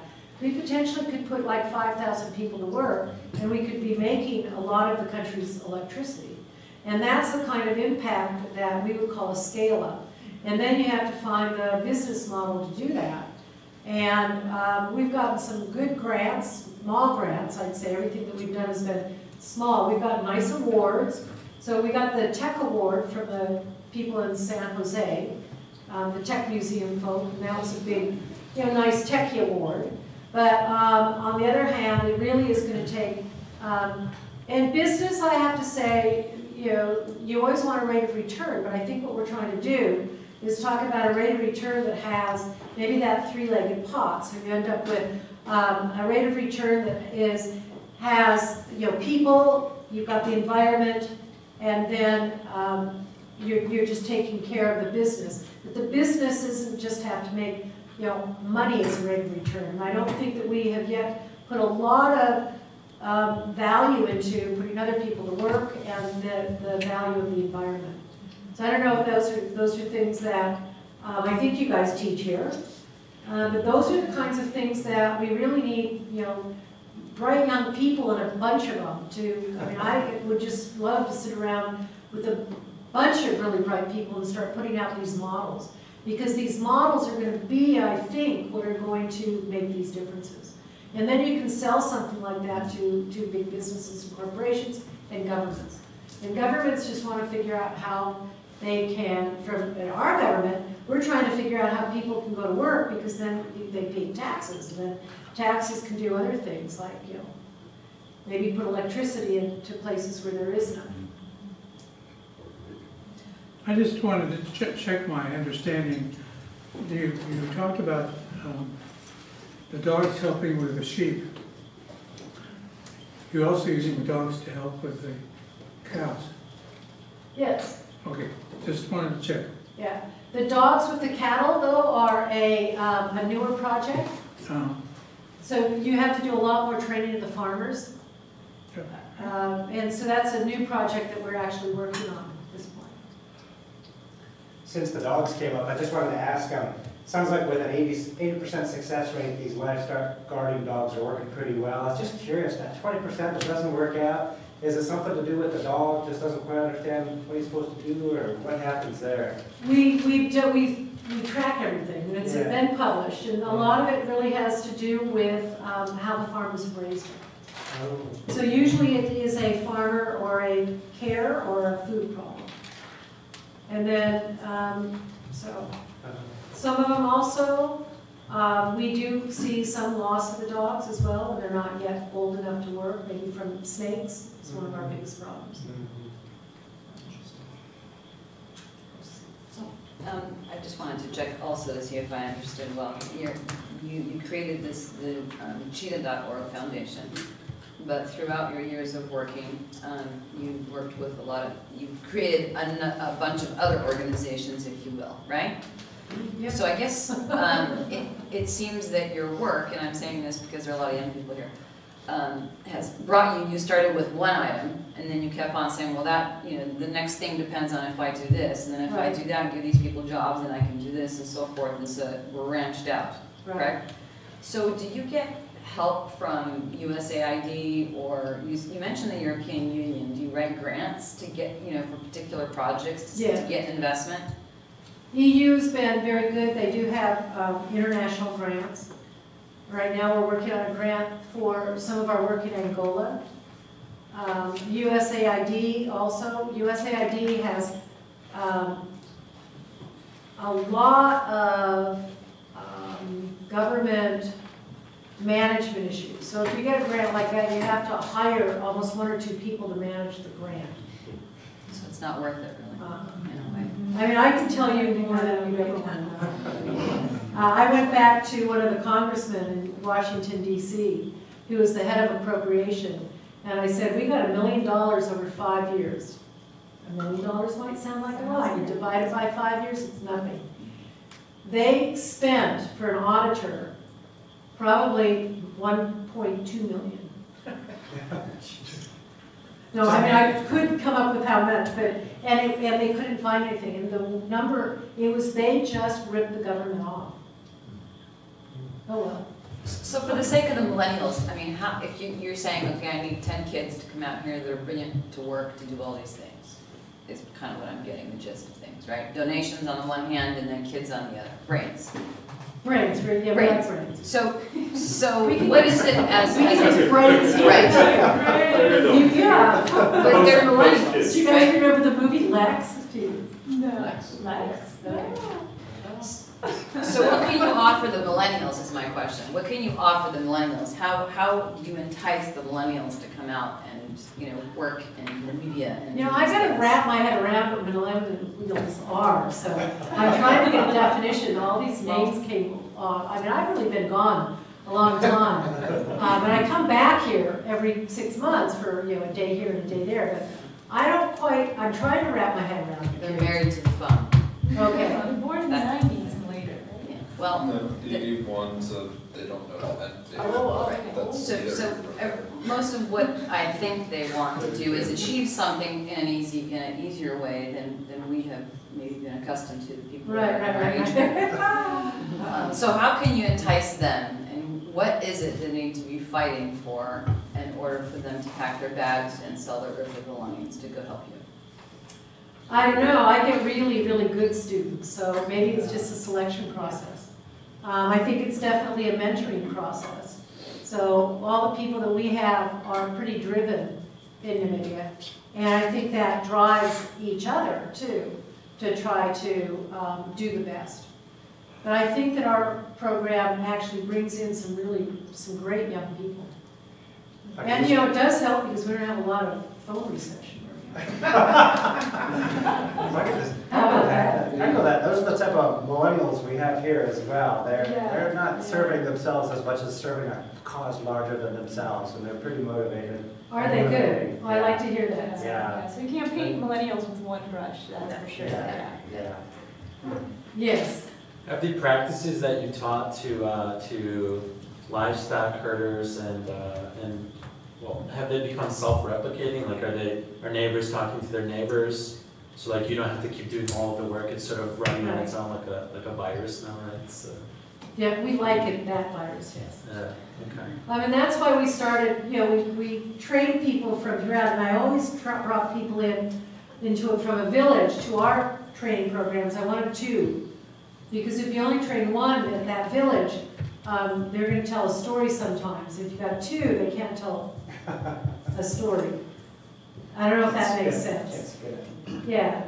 we potentially could put like 5,000 people to work, and we could be making a lot of the country's electricity. And that's the kind of impact that we would call a scale-up. And then you have to find the business model to do that. And we've gotten some good grants, small grants, I'd say. Everything that we've done has been small. We've got nice awards. So we got the Tech Award from the people in San Jose, the Tech Museum folk, and that was a big, nice techie award. But on the other hand, it really is going to take, in business, I have to say, you always want a rate of return, but I think what we're trying to do is talk about a rate of return that has maybe that three-legged pot. So you end up with a rate of return that has people, you've got the environment, and then you're just taking care of the business. But the business doesn't just have to make money as a rate of return. And I don't think that we have yet put a lot of value into putting other people to work and the value of the environment. So I don't know if those are things that I think you guys teach here, but those are the kinds of things that we really need, you know, bright young people and a bunch of them to, I mean, I would just love to sit around with a bunch of really bright people and start putting out these models. Because these models are going to be, I think, what are going to make these differences. And then you can sell something like that to big businesses and corporations and governments. And governments just want to figure out how they can, in our government, we're trying to figure out how people can go to work because then they pay taxes. And then taxes can do other things like, you know, maybe put electricity into places where there is none.
I just wanted to check my understanding. You talked about the dogs helping with the sheep. You're also using dogs to help with the cows.
Yes.
Okay, just wanted to check.
Yeah. The dogs with the cattle, though, are a newer project. So you have to do a lot more training of the farmers. And so that's a new project that we're actually working on at this point.
Since the dogs came up, I just wanted to ask, sounds like with an 80% success rate, these livestock guarding dogs are working pretty well. I was just curious, that 20% that doesn't work out, is it something to do with the dog just doesn't quite understand what he's supposed to do, or what happens there?
We track everything, and it's been published, and a lot of it really has to do with how the farmers have raised it.
Oh.
So usually it is a farmer or a care or a food problem. And then, some of them also, we do see some loss of the dogs as well, and they're not yet old enough to work, maybe from snakes. It's one of our biggest problems.
I just wanted to check also to see if I understood well. You created the Cheetah.org foundation, but throughout your years of working, you worked with you've created a bunch of other organizations, if you will, right?
Yep.
So I guess it seems that your work, and I'm saying this because there are a lot of young people here, has brought you started with one item, and then you kept on saying, well, that, you know, the next thing depends on if I do this, and then if I do that and give these people jobs, then I can do this, and so forth, and so we're branched out, correct? So do you get help from USAID, or you mentioned the European Union? Do you write grants to get, you know, for particular projects to get investment?
EU's been very good. They do have international grants. Right now we're working on a grant for some of our work in Angola. USAID also. USAID has a lot of government management issues. So if you get a grant like that, you have to hire almost 1 or 2 people to manage the grant.
So it's not worth it, really, in a way.
I mean, I can tell you more than you ever want to know. I went back to one of the congressmen in Washington, D.C., who was the head of appropriation, and I said, we got $1 million over 5 years. $1 million might sound like a lot. You divide it by 5 years, it's nothing. They spent, for an auditor, probably $1.2 million. No, I mean, I couldn't come up with how much, but, and they couldn't find anything. And the number, they just ripped the government off. Oh, well.
So for the sake of the millennials, I mean, if you're saying, okay, I need 10 kids to come out here that are brilliant to work to do all these things, is kind of what I'm getting, the gist of things, right? Donations on the one hand, and then kids on the other. Brains.
Brains, yeah,
brains.
Brains.
So what is it as
brains?
Right.
Yeah.
But they're millennials.
Do you guys remember the movie Lex?
No.
Lex. Okay.
So what can you offer the millennials is my question. What can you offer the millennials? How do you entice the millennials to come out and, you know, work in the media? And
you know, I got to wrap my head around what millennials are. So I'm trying to get a definition. All these names came on. I mean, I've really been gone a long time. But I come back here every 6 months for, you know, a day here and a day there. But I don't quite, I'm trying to wrap my head around it.
They're married to the phone.
Okay.
They're born in the 90s and later, right?
Well,
No, you do one so they don't know that.
Most of what I think they want to do is achieve something in an easier way than we have maybe been accustomed to, the people that are our age. So how can you entice them, and what is it they need to be fighting for in order for them to pack their bags and sell their earthly belongings to go help you?
I don't know, I get really, really good students, so maybe it's just a selection process. I think it's definitely a mentoring process. So all the people that we have are pretty driven in Namibia, and I think that drives each other too, to try to do the best. But I think that our program actually brings in some great young people. And you know, it does help because we don't have a lot of phone reception.
Echo that. Those are the type of millennials we have here as well. They're not serving themselves as much as serving a cause larger than themselves, and they're pretty motivated.
Are they good? Well, I like to hear that.
Yeah.
So you can't paint millennials with one brush, that's for sure.
Yeah.
Yes.
Have the practices that you taught to livestock herders and well, have they become self-replicating? Like, are neighbors talking to their neighbors? So like you don't have to keep doing all of the work. It's sort of running on its own like a virus now, right?
Yeah, we like it, that virus, yes.
Okay.
I mean, that's why we started, you know, we train people from throughout, and I always brought people into it from a village to our training programs. I wanted 2, because if you only train 1 at that village, they're going to tell a story sometimes. If you've got 2, they can't tell a story. I don't know if that makes sense. Yeah.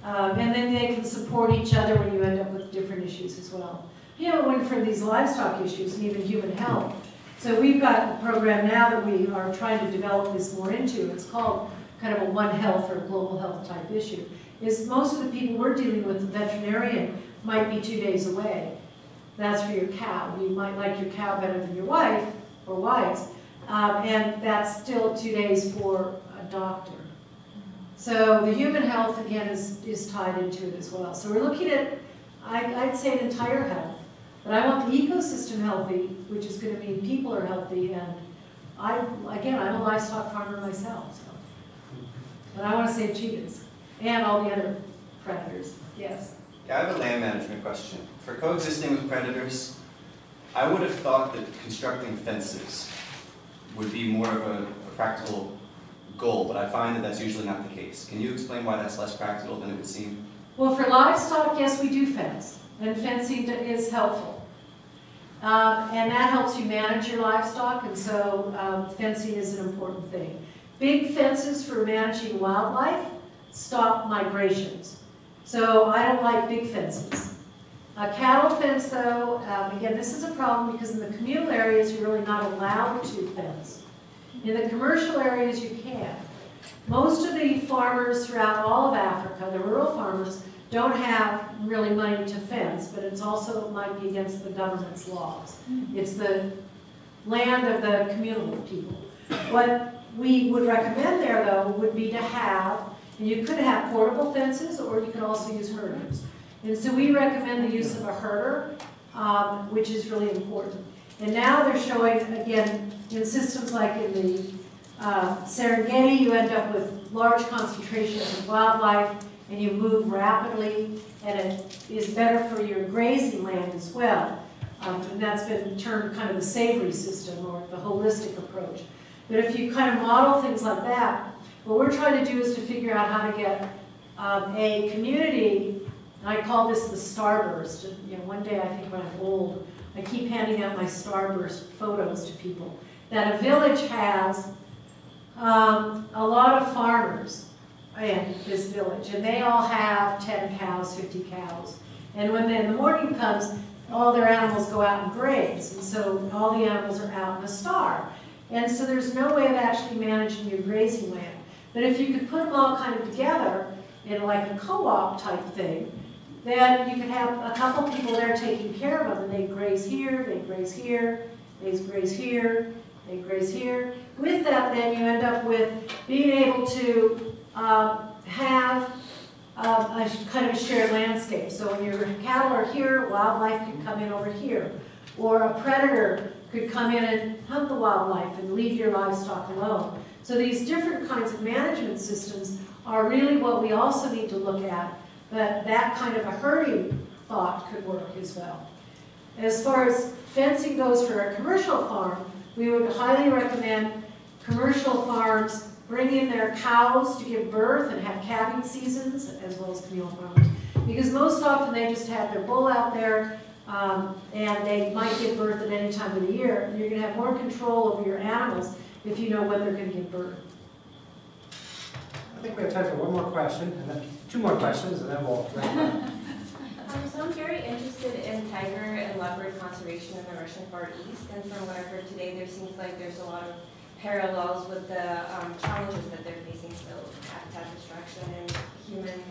And then they can support each other when you end up with different issues as well. You know, when for these livestock issues and even human health. So we've got a program now that we are trying to develop this more into. It's called kind of a One Health or global health type issue. Is most of the people we're dealing with, the veterinarian, might be 2 days away. That's for your cow. You might like your cow better than your wife or wives. And that's still 2 days for a doctor. So the human health, again, is tied into it as well. So we're looking at, I'd say, an entire health. But I want the ecosystem healthy, which is going to mean people are healthy. And I'm a livestock farmer myself. So. But I want to save cheetahs and all the other predators. Yes?
Yeah, I have a land management question. For coexisting with predators, I would have thought that constructing fences would be more of a practical goal, but I find that that's usually not the case. Can you explain why that's less practical than it would seem?
Well, for livestock, yes, we do fence, and fencing is helpful. And that helps you manage your livestock, and so fencing is an important thing. Big fences for managing wildlife stop migrations. So I don't like big fences. A cattle fence, though, again, this is a problem because in the communal areas, you're really not allowed to fence. In the commercial areas, you can. Most of the farmers throughout all of Africa, the rural farmers, don't have really money to fence, but it's also might be against the government's laws. It's the land of the communal people. What we would recommend there, though, would be to have, and you could have portable fences, or you could also use herders. And so we recommend the use of a herder, which is really important. And now they're showing, again, in systems like in the Serengeti, you end up with large concentrations of wildlife, and you move rapidly, and it is better for your grazing land as well. And that's been termed kind of the savory system, or the holistic approach. But if you kind of model things like that, what we're trying to do is to figure out how to get a community, and I call this the starburst. You know, one day I think when I'm old, I keep handing out my starburst photos to people, that a village has a lot of farmers in this village, and they all have 10 cows, 50 cows. And when the morning comes, all their animals go out and graze, and so all the animals are out in a star. And so there's no way of actually managing your grazing land. But if you could put them all kind of together in like a co-op type thing, then you could have a couple people there taking care of them, and they graze here, they graze here, they graze here, they graze here. With that, then you end up with being able to have kind of a shared landscape. So when your cattle are here, wildlife can come in over here. Or a predator could come in and hunt the wildlife and leave your livestock alone. So these different kinds of management systems are really what we also need to look at, but that kind of a herding thought could work as well. As far as fencing goes for a commercial farm, we would highly recommend commercial farms bring in their cows to give birth and have calving seasons, as well as communal farms. Because most often they just have their bull out there, and they might give birth at any time of the year. And you're going to have more control over your animals if you know when they're going to give birth.
I think we have time for one more question, and then 2 more questions, and then we'll wrap up.
So I'm very interested in tiger and leopard conservation in the Russian Far East, and from what I've heard today, there seems like there's a lot of parallels with the challenges that they're facing, so habitat destruction and human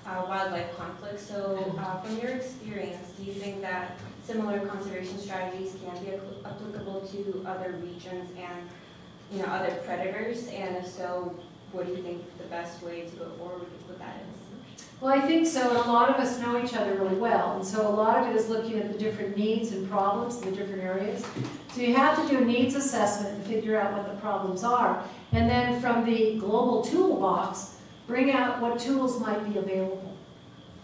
wildlife conflict. So from your experience, do you think that similar conservation strategies can be applicable to other regions and other predators? And if so, what do you think the best way to go forward with that is?
Well, I think so, and a lot of us know each other really well, and so a lot of it is looking at the different needs and problems in the different areas. So you have to do a needs assessment and figure out what the problems are, and then from the global toolbox, bring out what tools might be available,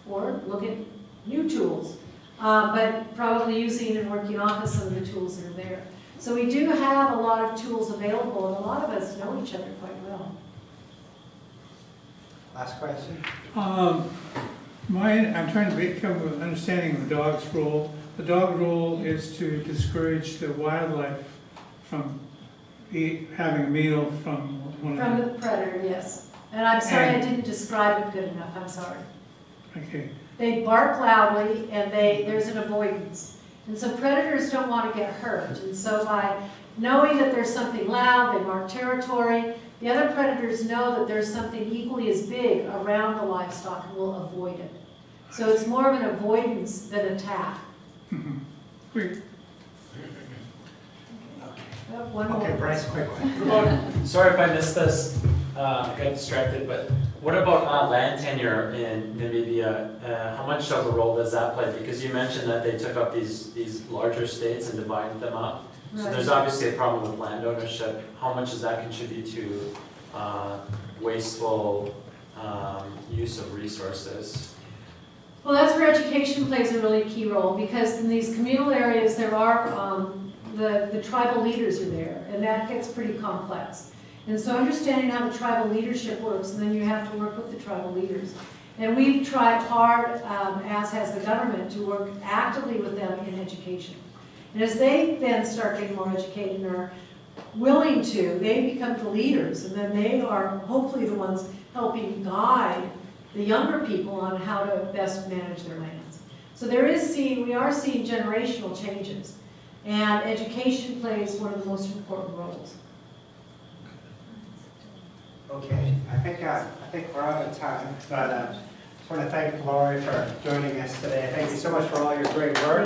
or look at new tools, but probably using and working off of some of the tools that are there. So we do have a lot of tools available, and a lot of us know each other quite well.
Last question.
I'm trying to become an understanding of the dog's role. The dog role is to discourage the wildlife from having a meal from one of them.
From the predator, yes. And I'm sorry I didn't describe it good enough, I'm sorry.
Okay.
They bark loudly and there's an avoidance. And so predators don't want to get hurt. And so by knowing that there's something loud, they mark territory. The other predators know that there's something equally as big around the livestock and will avoid it. So it's more of an avoidance than attack.
Great.
One more.
Okay, Bryce, quick one.
What about, sorry if I missed this, I got distracted, but what about land tenure in Namibia? How much of a role does that play? Because you mentioned that they took up these larger states and divided them up. So there's obviously a problem with land ownership. How much does that contribute to wasteful use of resources?
Well, that's where education plays a really key role, because in these communal areas there are, the tribal leaders are there, and that gets pretty complex. And so understanding how the tribal leadership works, and then you have to work with the tribal leaders. And we've tried hard, as has the government, to work actively with them in education. And as they then start getting more educated and are willing to, they become the leaders, and then they are hopefully the ones helping guide the younger people on how to best manage their lands. So we are seeing generational changes, and education plays one of the most important roles.
Okay, I think we're out of time, but I just want to thank Laurie for joining us today. Thank you so much for all your great work.